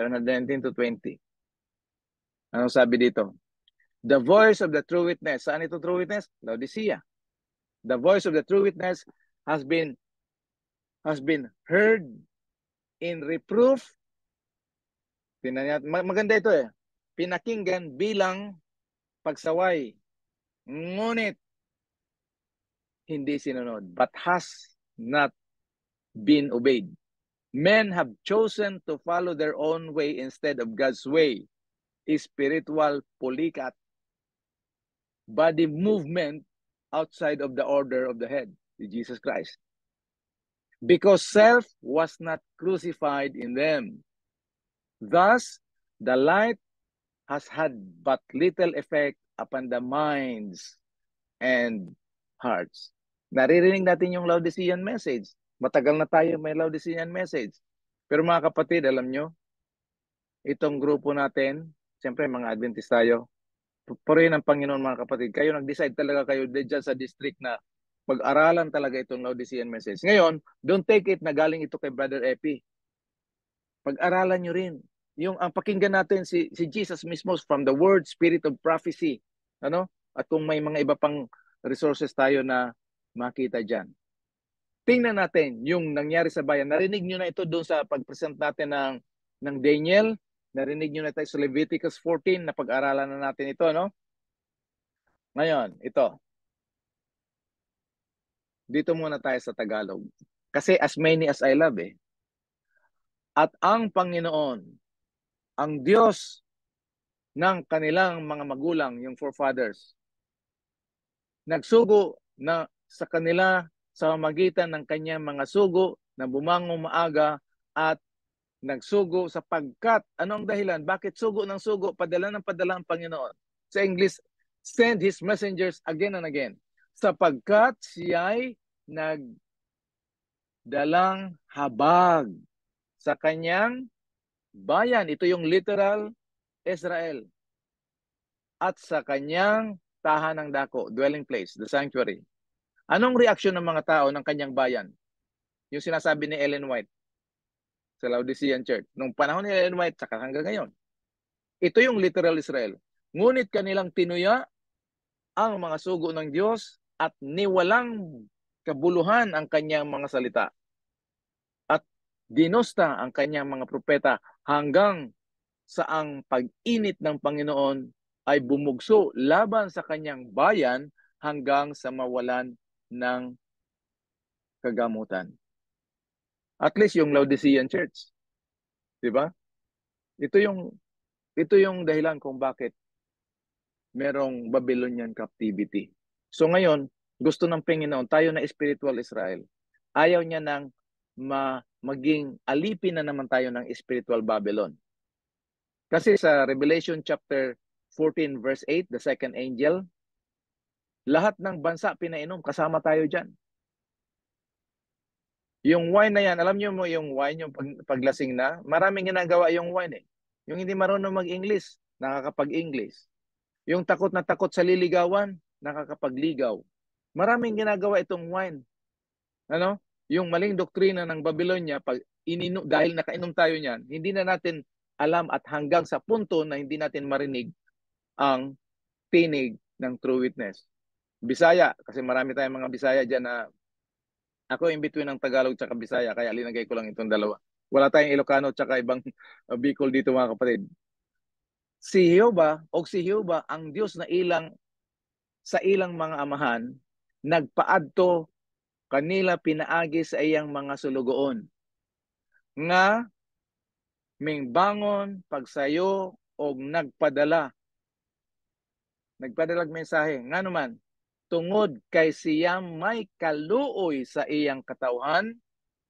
to 20. Ano sabi dito? The voice of the true witness. Saan ito true witness? Laodicea. The voice of the true witness has been heard in reproof. Maganda ito eh. Pinakinggan bilang pagsaway. Ngunit hindi sinunod, but has not been obeyed. Men have chosen to follow their own way instead of God's way. Spiritual pulikat, body movement outside of the order of the head, Jesus Christ. Because self was not crucified in them. Thus, the light has had but little effect upon the minds and hearts. Naririnig natin yung Laodicean message. Matagal na tayo may Laodicean message. Pero mga kapatid, alam nyo, itong grupo natin, siyempre mga Adventist tayo, purihin ang Panginoon mga kapatid. Kayo nag-decide talaga kayo dyan sa district na pag-aralan talaga itong Laodicean message. Ngayon, don't take it na galing ito kay Brother Epi. Pag-aralan nyo rin. Ang pakinggan natin si Jesus mismo from the word, spirit of prophecy. Ano? At kung may mga iba pang resources tayo na makita dyan. Tingnan natin yung nangyari sa bayan. Narinig nyo na ito doon sa pag-present natin ng Daniel. Narinig nyo na tayo sa Leviticus 14 na pag-aralan na natin ito, no? Ngayon, ito. Dito muna tayo sa Tagalog. Kasi as many as I love eh. At ang Panginoon, ang Diyos ng kanilang mga magulang, yung forefathers, nagsugo na sa kanila sa magitan ng kanyang mga sugo na bumangong maaga at nagsugo sapagkat, anong dahilan? Bakit sugo ng sugo? Padala ng padala ang Panginoon. Sa English, send His messengers again and again. Sapagkat siya'y nagdalang habag sa kanyang bayan. Ito yung literal Israel. At sa kanyang tahanang dako, dwelling place, the sanctuary. Anong reaksyon ng mga tao ng kanyang bayan? Yung sinasabi ni Ellen White sa Laodicean Church. Nung panahon ni Ellen White, saka hanggang ngayon. Ito yung literal Israel. Ngunit kanilang tinuya ang mga sugo ng Diyos at niwalang kabuluhan ang kanyang mga salita. At dinusta ang kanyang mga propeta hanggang sa ang pag-init ng Panginoon ay bumugso laban sa kanyang bayan hanggang sa mawalan ng kagamutan. At least yung Laodicean Church. 'Di ba? Ito yung dahilan kung bakit merong Babylonian captivity. So ngayon, gusto ng Panginoon, tayo na spiritual Israel. Ayaw niya nang maging alipin na naman tayo ng spiritual Babylon. Kasi sa Revelation chapter 14 verse 8, the second angel, lahat ng bansa pinainom, kasama tayo dyan. Yung wine na yan, alam niyo mo yung wine, yung paglasing na, maraming ginagawa yung wine eh. Yung hindi marunong mag-English, nakakapag-English. Yung takot na takot sa liligawan, nakakapagligaw. Maraming ginagawa itong wine. Ano? Yung maling doktrina ng Babylonia, dahil nakainom tayo niyan, hindi na natin alam at hanggang sa punto na hindi natin marinig ang tinig ng true witness. Bisaya, kasi marami tayong mga Bisaya dyan na ako in between ng Tagalog at Bisaya, kaya linagay ko lang itong dalawa. Wala tayong Ilocano at ibang Bicol dito mga kapatid. Si Jehova ang Diyos na sa ilang mga amahan, nagpaadto kanila pinaagi sa iyang mga sulugoon. Nga mingbangon pagsayo o nagpadalag mensahe nga naman tungod kay siyang may kaluoy sa iyang katawhan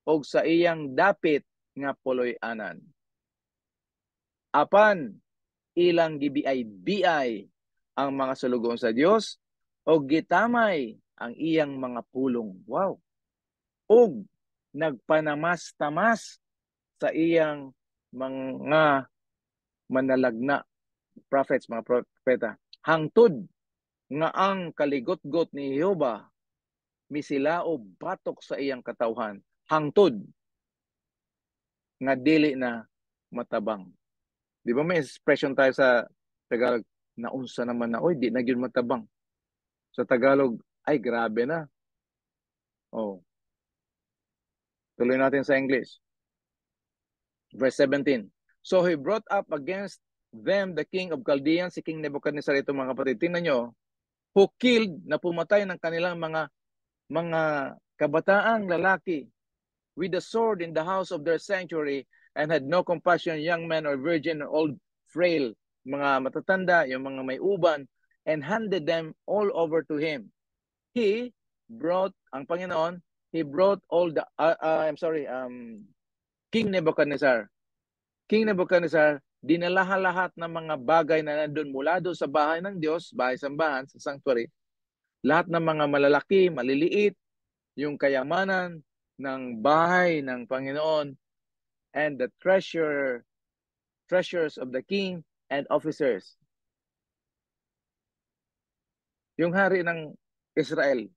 o sa iyang dapit nga puloy-anan. Apan ilang gibiay-biay ang mga sulugoon sa Dios o gitamay ang iyang mga pulong. Wow. O nagpanamas-tamas sa iyang mga manalagna prophets, mga propeta. Hangtod nga ang kaligot-got ni Jehova misilao batok sa iyang katawhan. Hangtod nga dili na matabang. Di ba may expression tayo sa Tagalog, naunsa naman na, oy, di na yun matabang. Sa Tagalog, ay grabe na. Oh. Tuloy natin sa English. Verse 17. So he brought up against them the king of Chaldeans, si King Nebuchadnezzar, ito mga kapatid. Tingnan nyo, who killed, na pumatay ng kanilang mga kabataang lalaki with the sword in the house of their sanctuary and had no compassion, young men or virgin or old frail, mga matatanda, yung mga may uban, and handed them all over to him. He brought, ang Panginoon, he brought all the, King Nebuchadnezzar. King Nebuchadnezzar, dinalahan-lahat ng mga bagay na nandun mula doon sa bahay ng Diyos, bahay-sambahan, sa sanctuary, lahat ng mga malalaki, maliliit, yung kayamanan ng bahay ng Panginoon, and the treasures of the king and officers. Yung hari ng Israel,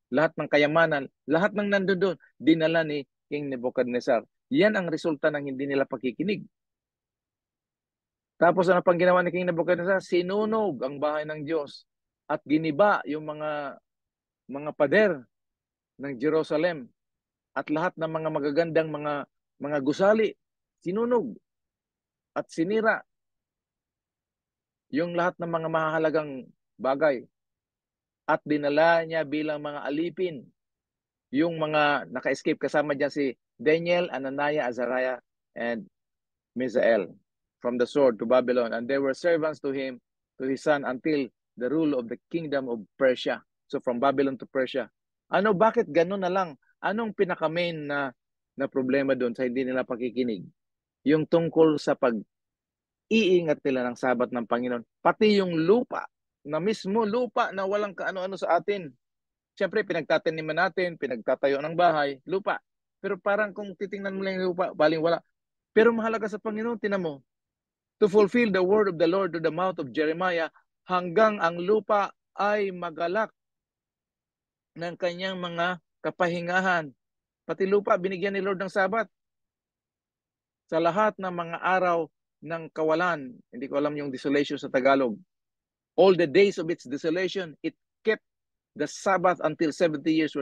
lahat ng kayamanan, lahat ng nandun doon, dinala ni King Nebuchadnezzar. Yan ang resulta ng hindi nila pakikinig. Tapos ano pang ginawa ni King Nebuchadnezzar? Sinunog ang bahay ng Diyos at giniba yung mga pader ng Jerusalem at lahat ng mga magagandang mga gusali. Sinunog at sinira yung lahat ng mga mahalagang bagay at dinala niya bilang mga alipin yung mga naka-escape. Kasama dyan si Daniel, Ananiah, Azariah, and Misael from the sword to Babylon, and they were servants to him, to his son, until the rule of the kingdom of Persia. So from Babylon to Persia. Bakit ganun na lang? Anong pinaka-main na problema doon sa hindi nila pakikinig? Yung tungkol sa pag-iingat nila ng sabat ng Panginoon. Pati yung lupa, na mismo lupa na walang kaano-ano sa atin. Siyempre, pinagtataniman natin, pinagtatayo ng bahay, lupa. Pero parang kung titingnan mo lang yung lupa, baling wala. Pero mahalaga sa Panginoon, tinan mo, to fulfill the word of the Lord to the mouth of Jeremiah, hanggang ang lupa ay magalak ng kanyang mga kapahingahan. Pati lupa, binigyan ni Lord ng sabat. Sa lahat ng mga araw ng kawalan, hindi ko alam yung desolation sa Tagalog, all the days of its desolation, it kept the Sabbath until 70 years.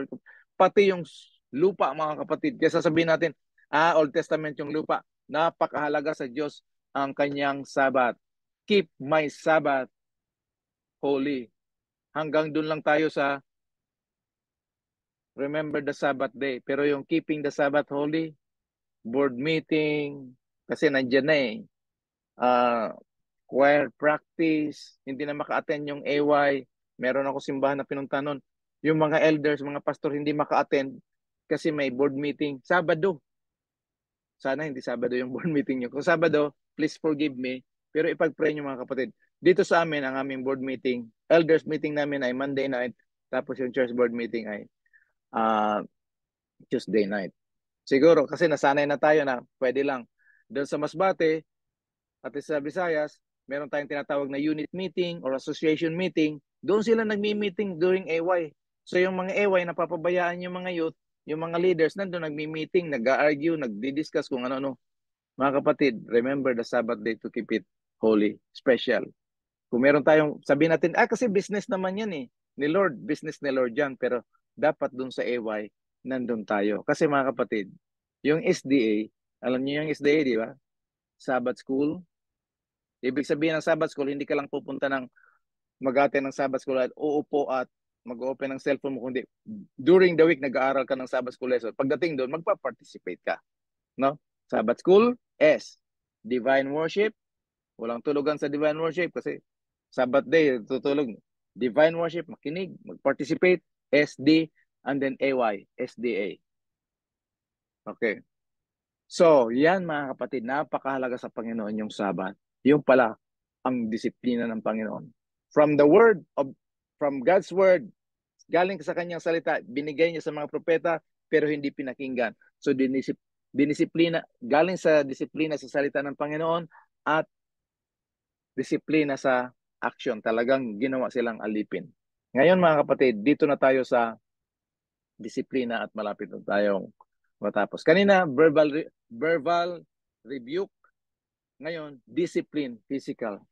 Pati yung lupa, mga kapatid. Kaya sasabihin natin, Old Testament yung lupa. Napakahalaga sa Diyos ang kanyang Sabbath. Keep my Sabbath holy. Hanggang dun lang tayo sa remember the Sabbath day. Pero yung keeping the Sabbath holy, board meeting, kasi nandyan na eh. Choir practice, hindi na maka-attend yung AY. Meron ako simbahan na pinunta nun. Yung mga elders, mga pastor, hindi maka-attend kasi may board meeting. Sabado. Sana hindi Sabado yung board meeting nyo. Kung Sabado, please forgive me. Pero ipag-pray nyo mga kapatid. Dito sa amin, ang aming board meeting, elders meeting namin ay Monday night. Tapos yung church board meeting ay Tuesday night. Siguro kasi nasanay na tayo na pwede lang. Doon sa Masbate, At sa Visayas, meron tayong tinatawag na unit meeting or association meeting. Doon sila nagmi-meeting during AY. So yung mga AY, napapabayaan yung mga youth, yung mga leaders, nandun nagmi-meeting, nag-argue, nagdi-discuss kung ano-ano. Mga kapatid, remember the Sabbath day to keep it holy, special. Kung meron tayong, sabihin natin, kasi business naman yan eh. Ni Lord, business ni Lord yan. Pero dapat dun sa AY, nandun tayo. Kasi mga kapatid, yung SDA, alam niyo yung SDA, di ba? Sabbath School. Ibig sabihin ng Sabbath School, hindi ka lang pupunta ng mag-attend ng Sabbath School at uupo at mag-open ng cellphone mo, kundi during the week nag-aaral ka ng Sabbath School lesson. Pagdating doon, magpa-participate ka. No? Sabbath School, S. Divine Worship, walang tulugan sa Divine Worship kasi Sabbath day, tutulog. Divine Worship, makinig, mag-participate, SD, and then AY, SDA. Okay. So, yan mga kapatid, napakahalaga sa Panginoon yung Sabbath. Yung pala, ang disiplina ng Panginoon. From God's word, galing sa kanyang salita, binigay niya sa mga propeta, pero hindi pinakinggan. So, dinisiplina, galing sa disiplina sa salita ng Panginoon at disiplina sa action. Talagang ginawa silang alipin. Ngayon mga kapatid, dito na tayo sa disiplina at malapit na tayong matapos. Kanina, verbal rebuke. Ngayon, discipline, physical.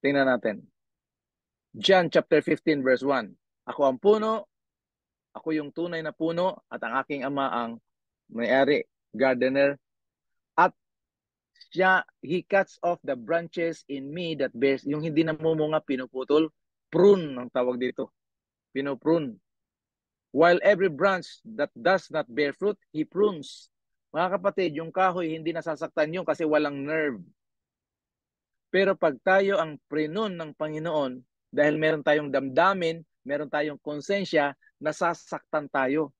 Tingnan natin. John chapter 15 verse 1. Ako ang puno, ako yung tunay na puno, at ang aking ama ang may-ari, gardener, at he cuts off the branches in me that bears, yung hindi namumunga, pinuputol, prune ang tawag dito. Pinuprune. While every branch that does not bear fruit, he prunes. Mga kapatid, yung kahoy, hindi nasasaktan yun kasi walang nerve. Pero pag tayo ang prunun ng Panginoon, dahil meron tayong damdamin, meron tayong konsensya, nasasaktan tayo.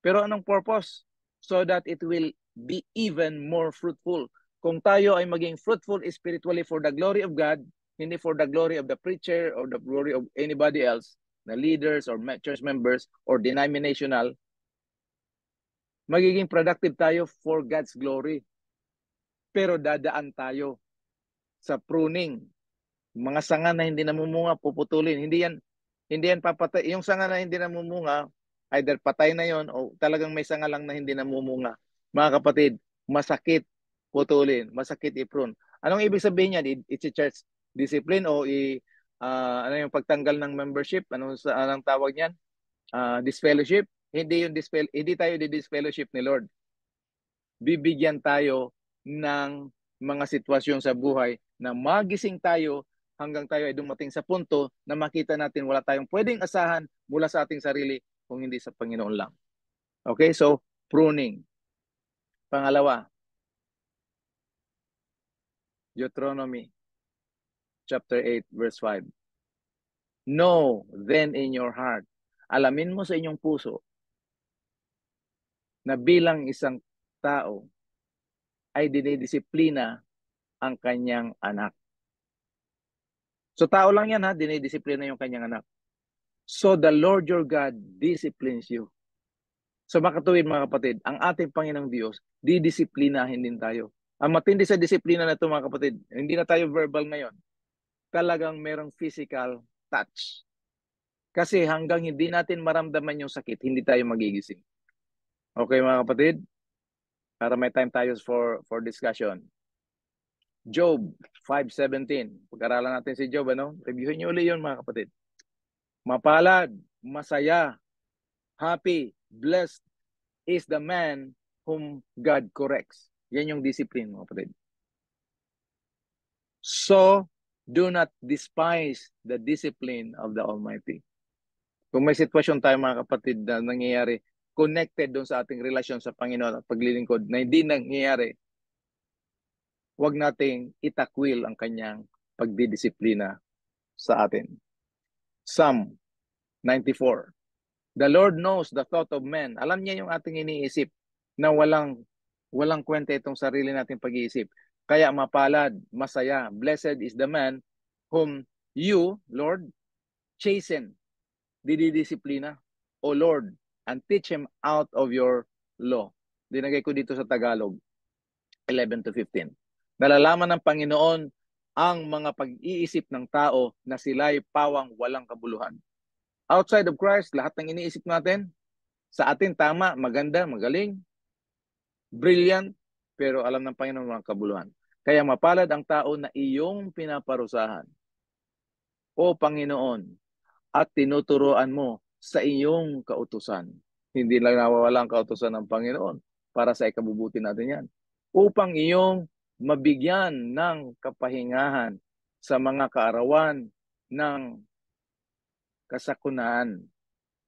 Pero anong purpose? So that it will be even more fruitful. Kung tayo ay maging fruitful spiritually for the glory of God, hindi for the glory of the preacher or the glory of anybody else, na leaders or church members or denominational, magiging productive tayo for God's glory. Pero dadaan tayo sa pruning. Mga sanga na hindi namumunga, puputulin. Hindi yan papatay. Yung sanga na hindi namumunga, either patay na yon o talagang may sanga lang na hindi namumunga. Mga kapatid, masakit putulin, masakit i-prune. Anong ibig sabihin niyan? It's a church discipline o ano yung pagtanggal ng membership? Anong tawag niyan? Disfellowship? Hindi tayo di-disfellowship ni Lord. Bibigyan tayo ng mga sitwasyon sa buhay na magising tayo hanggang tayo ay dumating sa punto na makita natin wala tayong pwedeng asahan mula sa ating sarili kung hindi sa Panginoon lang. Okay, so pruning. Pangalawa, Deuteronomy chapter 8 verse 5. Know then in your heart, alamin mo sa inyong puso na bilang isang tao ay dinidisiplina ang kanyang anak. So tao lang yan ha, dinidisiplina yung kanyang anak. So the Lord your God disciplines you. So makatuwid mga kapatid, ang ating Panginoong Diyos, didisiplinahin din tayo. Ang matindi sa disiplina na ito mga kapatid, hindi na tayo verbal ngayon. Talagang merong physical touch. Kasi hanggang hindi natin maramdaman yung sakit, hindi tayo magigising. Okay mga kapatid? Para may time tayo for discussion. Job 5:17. Pag-aralan natin si Job, ano? Reviewin niyo ulit yun mga kapatid. Mapalad, masaya, happy, blessed is the man whom God corrects. Yan yung discipline mga kapatid. So, do not despise the discipline of the Almighty. Kung may sitwasyon tayo mga kapatid na nangyayari, connected doon sa ating relasyon sa Panginoon at paglilingkod na hindi nangyayari, huwag nating itakwil ang kanyang pagdidisiplina sa atin. Psalm 94. The Lord knows the thought of man. Alam niya yung ating iniisip na walang kwenta itong sarili nating pag-iisip. Kaya mapalad, masaya, blessed is the man whom you, Lord, chasten, dididisiplina, O Lord, and teach him out of your law. Dinagay ko dito sa Tagalog, 11 to 15. Nalalaman ng Panginoon ang mga pag-iisip ng tao na sila'y pawang walang kabuluhan. Outside of Christ, lahat ng iniisip natin, sa atin tama, maganda, magaling, brilliant, pero alam ng Panginoon walang kabuluhan. Kaya mapalad ang tao na iyong pinaparusahan, O Panginoon, at tinuturoan mo sa iyong kautusan. Hindi lang nawawala ang kautusan ng Panginoon para sa ikabubuti natin yan. Upang iyong mabigyan ng kapahingahan sa mga kaarawan ng kasakunaan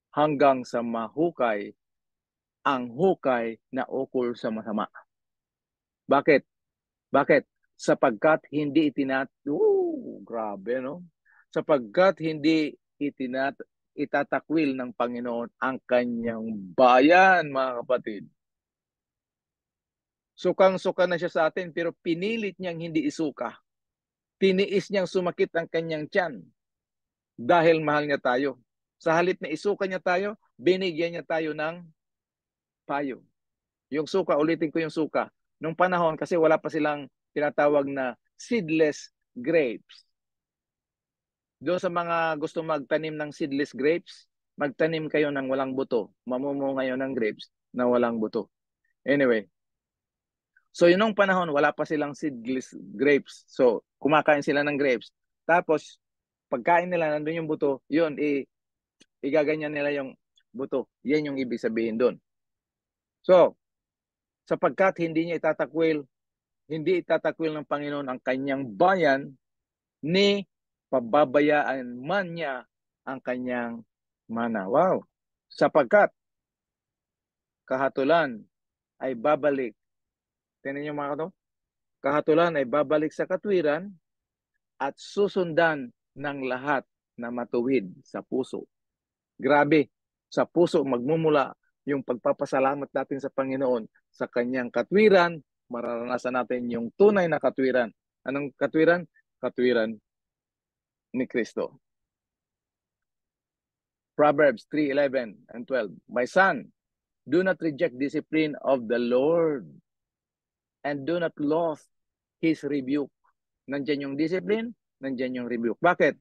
hanggang sa mahukay ang hukay na ukol sa masama. Bakit? Bakit? Sapagkat hindi grabe, no? Sapagkat hindi itatakwil ng Panginoon ang kanyang bayan, mga kapatid. Sukang-suka na siya sa atin, pero pinilit niyang hindi isuka. Tiniis niyang sumakit ang kanyang tiyan dahil mahal niya tayo. Sa halip na isuka niya tayo, binigyan niya tayo ng payo. Yung suka, ulitin ko yung suka. Nung panahon, kasi wala pa silang tinatawag na seedless grapes. Doon sa mga gusto magtanim ng seedless grapes, magtanim kayo ng walang buto. Mamumunga ngayon ng grapes na walang buto. Anyway, so yun nung panahon, wala pa silang seedless grapes. So, kumakain sila ng grapes. Tapos, pagkain nila, nandun yung buto, yun, igaganyan nila yung buto. Yan yung ibig sabihin doon. So, sapagkat hindi itatakwil ng Panginoon ang kanyang bayan, ni pababayaan man niya ang kanyang mana. Wow! Sapagkat kahatulan ay babalik. Tingnan niyo mga kato? Kahatulan ay babalik sa katwiran at susundan ng lahat na matuwid sa puso. Grabe, sa puso magmumula yung pagpapasalamat natin sa Panginoon sa kanyang katwiran, mararanasan natin yung tunay na katwiran. Anong katwiran? Katwiran ni Kristo. Proverbs 3:11 and 12. My son, do not reject discipline of the Lord and do not loathe His rebuke. Nandyan yung discipline, nandyan yung rebuke. Bakit?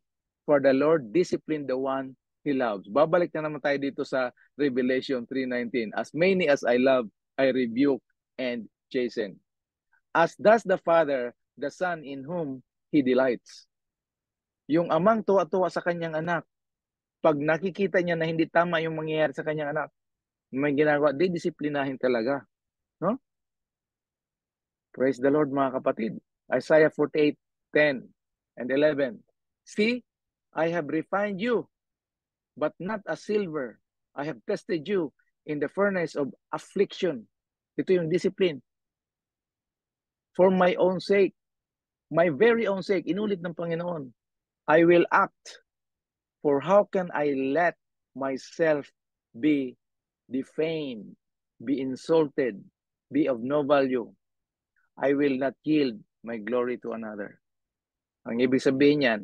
For the Lord discipline the one He loves. Babalik na naman tayo dito sa Revelation 3:19. As many as I love, I rebuke and chasten. As does the Father, the Son in whom He delights. Yung amang tuwa-tuwa sa kanyang anak, pag nakikita niya na hindi tama yung mangyayari sa kanyang anak, may ginagawa, didisiplinahin talaga. No? Praise the Lord, mga kapatid. Isaiah 48:10 and 11. See, I have refined you, but not as silver. I have tested you in the furnace of affliction. Ito yung discipline. For my own sake, my very own sake, inulit ng Panginoon, I will act. For how can I let myself be defamed, be insulted, be of no value? I will not yield my glory to another. Ang ibig sabihin niyan,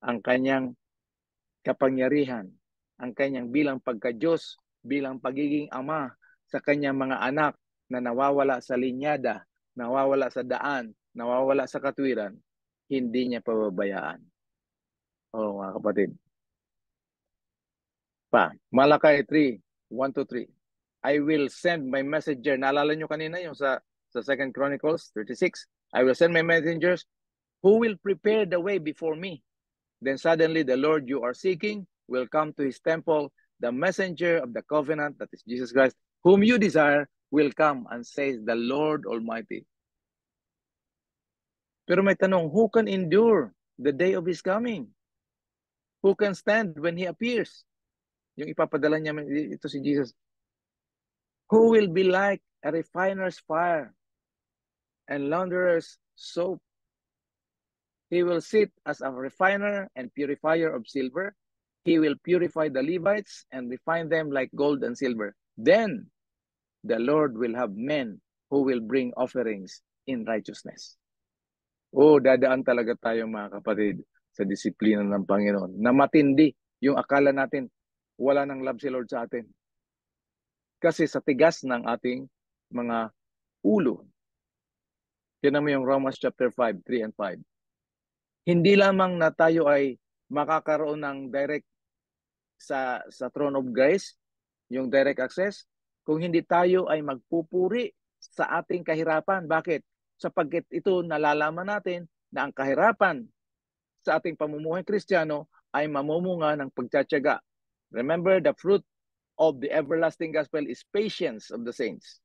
ang kanyang kapangyarihan, ang kanyang bilang pagka-Diyos, bilang pagiging ama sa kanyang mga anak na nawawala sa linyada, nawawala sa daan, nawawala sa katwiran, hindi niya pababayaan. Oo, mga kapatid. Malakay 3:1-3. I will send my messenger. Naalala nyo kanina yung sa 2 Chronicles 36. I will send my messengers who will prepare the way before me. Then suddenly the Lord you are seeking will come to his temple. The messenger of the covenant, that is Jesus Christ, whom you desire, will come and says the Lord Almighty. Pero may tanong, who can endure the day of his coming? Who can stand when he appears? Yung ipapadala niya ito si Jesus. Who will be like a refiner's fire and launderer's soap? He will sit as a refiner and purifier of silver. He will purify the Levites and refine them like gold and silver. Then the Lord will have men who will bring offerings in righteousness. Dadaan talaga tayo, mga kapatid, sa disiplina ng Panginoon. Na matindi yung akala natin wala nang love si Lord sa atin. Kasi sa tigas ng ating mga ulo, Tingnan mo yung Romans chapter 5, 3 and 5. Hindi lamang na tayo ay makakaroon ng direct sa throne of grace, yung direct access, kung hindi tayo ay magpupuri sa ating kahirapan. Bakit? Sapagkat ito nalalaman natin na ang kahirapan sa ating pamumuhay Kristiyano ay mamumunga ng pagtsatsaga. Remember, the fruit of the everlasting gospel is patience of the saints.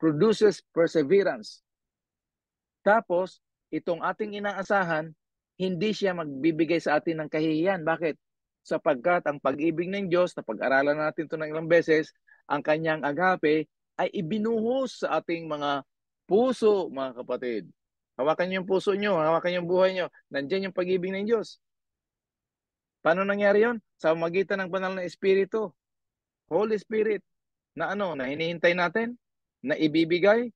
Produces perseverance. Tapos, itong ating inaasahan, hindi siya magbibigay sa atin ng kahihiyan. Bakit? Sapagkat ang pag-ibig ng Diyos, na pag-aralan natin ito ng ilang beses, ang kanyang agape ay ibinuhos sa ating mga puso, mga kapatid. Hawakan niyo yung puso niyo, hawakan niyo yung buhay niyo. Nandiyan yung pag-ibig ng Diyos. Paano nangyari yon? Sa magitan ng banal na Espiritu. Holy Spirit. Na ano? Na hinihintay natin? Na ibibigay?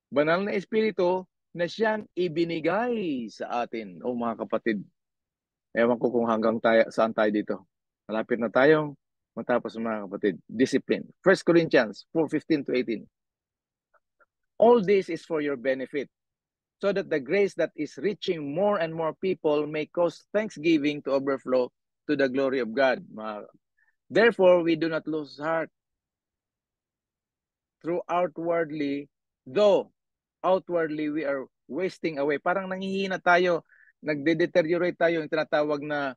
Banal na Espiritu na siyang ibinigay sa atin. O mga kapatid, ewan ko kung hanggang saan tayo dito. Malapit na tayong matapos mga kapatid. Discipline. 1 Corinthians 4:15 to 18. All this is for your benefit, so that the grace that is reaching more and more people may cause thanksgiving to overflow to the glory of God. Therefore, we do not lose heart through outwardly, though outwardly we are wasting away. Parang nanghihina tayo, nagde-deteriorate tayo, yung tinatawag na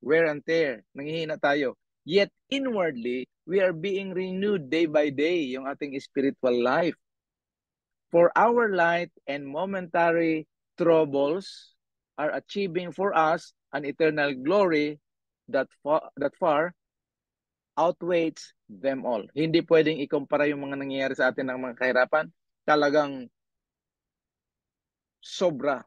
wear and tear. Nanghihina tayo. Yet inwardly, we are being renewed day by day, yung ating spiritual life. For our light and momentary troubles are achieving for us an eternal glory that far outweighs them all. Hindi pwedeng ikumpara yung mga nangyayari sa atin ng mga kahirapan. Talagang sobra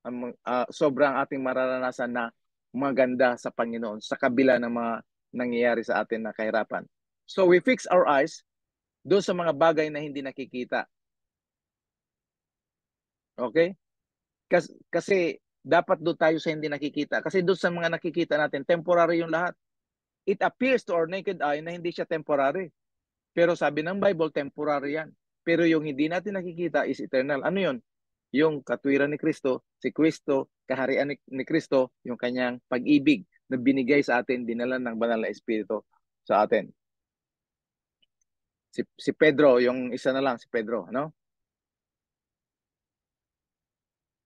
ang ating mararanasan na maganda sa Panginoon sa kabila ng mga nangyayari sa atin na kahirapan. So we fix our eyes doon sa mga bagay na hindi nakikita. Okay? Kasi dapat doon tayo sa hindi nakikita. Kasi doon sa mga nakikita natin, temporary yung lahat. It appears to our naked eye na hindi siya temporary. Pero sabi ng Bible, temporary yan. Pero yung hindi natin nakikita is eternal. Ano yun? Yung katwiran ni Kristo, si Kristo, kaharian ni Kristo, yung kanyang pag-ibig na binigay sa atin, dinala ng banal na Espiritu sa atin. Si Pedro, yung isa na lang, si Pedro, no?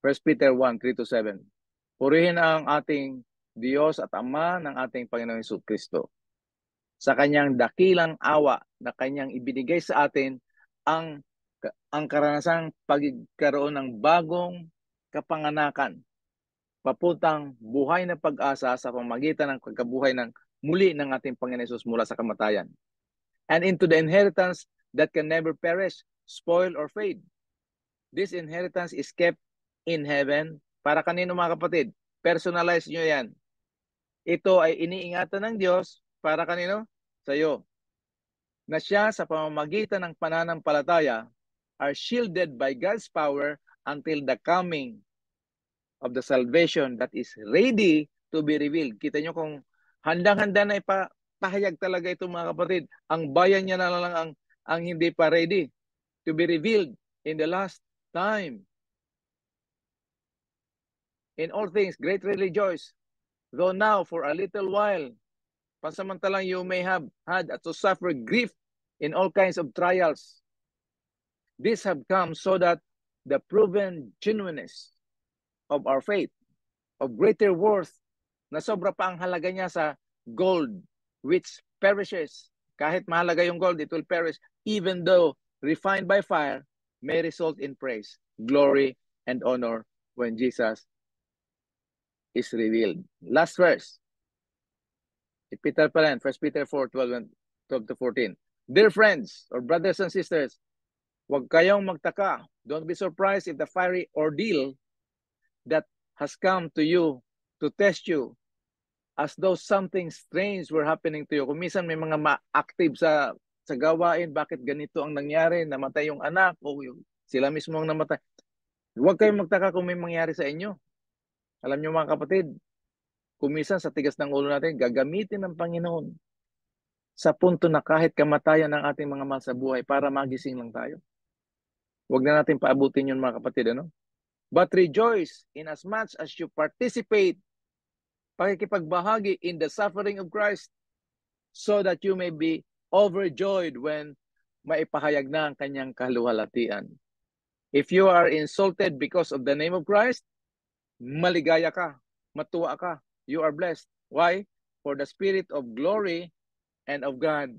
1 Peter 1, 3-7. Purihin ang ating Diyos at Ama ng ating Panginoong Hesus Kristo. Sa kanyang dakilang awa na kanyang ibinigay sa atin ang karanasang pagkaroon ng bagong kapanganakan, papuntang buhay na pag-asa sa pamagitan ng pagkabuhay ng muli ng ating Panginoon Hesus mula sa kamatayan. And into the inheritance that can never perish, spoil, or fade. This inheritance is kept in heaven. Para kanino mga kapatid? Personalize nyo yan. Ito ay iniingatan ng Diyos para kanino? Sa iyo. Na siya sa pamamagitan ng pananampalataya are shielded by God's power until the coming of the salvation that is ready to be revealed. Kita nyo kung handang-handa na ipahayag talaga ito mga kapatid. Ang bayan niya na lang ang hindi pa ready to be revealed in the last time. In all things, greatly rejoice, though now for a little while, pansamantalang you may have had to suffer grief in all kinds of trials. These have come so that the proven genuineness of our faith, of greater worth, na sobra pa ang halaga niya sa gold, which perishes. Kahit mahalaga yung gold, it will perish, even though refined by fire, may result in praise, glory, and honor when Jesus is revealed. Last verse. Si Peter pa rin, 1 Peter 4:12-14. Dear friends or brothers and sisters, huwag kayong magtaka. Don't be surprised if the fiery ordeal that has come to you to test you as though something strange were happening to you. Kung minsan may mga ma-active sa gawain, bakit ganito ang nangyari, namatay yung anak o sila mismo ang namatay. Huwag kayong magtaka kung may mangyari sa inyo. Alam niyo mga kapatid, kung minsan sa tigas ng ulo natin, gagamitin ng Panginoon sa punto na kahit kamatayan ng ating mga mahal sa buhay para magising lang tayo. Huwag na natin paabutin yun mga kapatid. Ano? But rejoice in as much as you participate, pakikipagbahagi in the suffering of Christ, so that you may be overjoyed when maipahayag na ang kanyang kaluwalhatian. If you are insulted because of the name of Christ, maligaya ka, matuwa ka, you are blessed. Why? For the Spirit of glory and of God,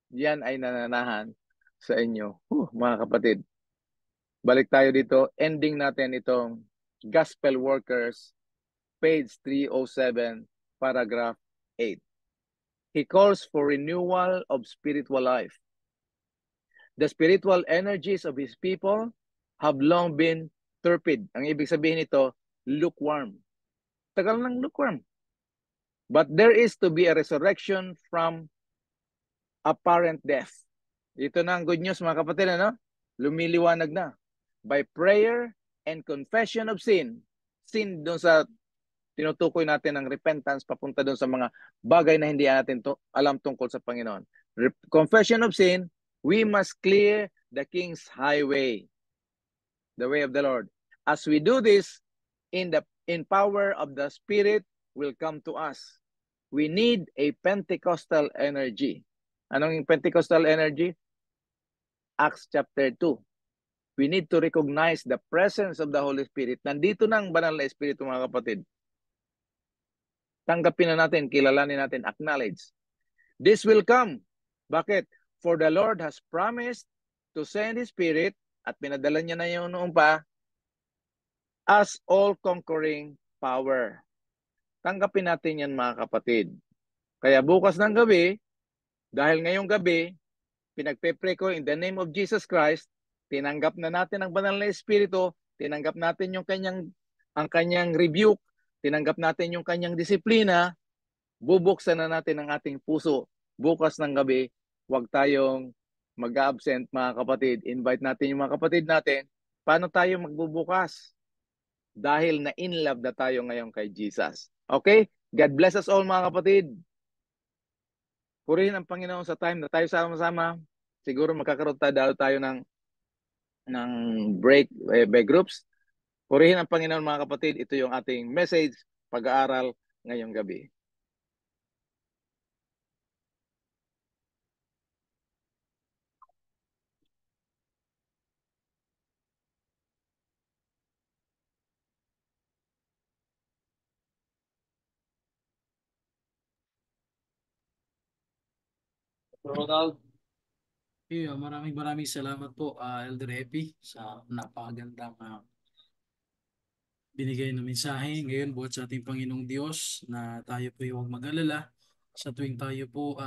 yan ay nananahan sa inyo. Mga kapatid, balik tayo dito. Ending natin itong Gospel Workers, page 307, paragraph 8. He calls for renewal of spiritual life. The spiritual energies of his people have long been torpid. Ang ibig sabihin nito, lukewarm. Tagal ng lukewarm. But there is to be a resurrection from apparent death. Ito na ang good news mga kapatid, ano? Lumiliwanag na. By prayer and confession of sin. Sin doon sa tinutukoy natin ng repentance papunta doon sa mga bagay na hindi natin alam tungkol sa Panginoon. Confession of sin, we must clear the King's highway, the way of the Lord. As we do this, in power of the Spirit will come to us. We need a Pentecostal energy. Anong Pentecostal energy? Acts chapter 2. We need to recognize the presence of the Holy Spirit. Nandito na ang banal na Espiritu mga kapatid. Tanggapin na natin, kilalanin natin, acknowledge. This will come. Bakit? For the Lord has promised to send His Spirit, at pinadala niya na yung noon pa, as all-conquering power. Tanggapin natin yan mga kapatid. Kaya bukas ng gabi, dahil ngayong gabi, pinagpe-pray ko in the name of Jesus Christ, tinanggap na natin ang banal na Espiritu, tinanggap natin ang kanyang rebuke, tinanggap natin yung kanyang disiplina, bubuksan na natin ang ating puso. Bukas ng gabi, huwag tayong mag-absent mga kapatid. Invite natin yung mga kapatid natin. Paano tayo magbubukas? Dahil na in love na tayo ngayon kay Jesus. Okay? God bless us all mga kapatid. Purihin ang Panginoon sa time na tayo sama-sama. Siguro magkakaroon tayo ng break by groups. Purihin ang Panginoon mga kapatid. Ito yung ating message, pag-aaral ngayong gabi. Ronald. Yeah, maraming salamat po, Elder Epi, sa napakagandang binigay na mensahe ngayon buhat sa ating Panginoong Diyos na tayo po huwag mag-alala sa tuwing tayo po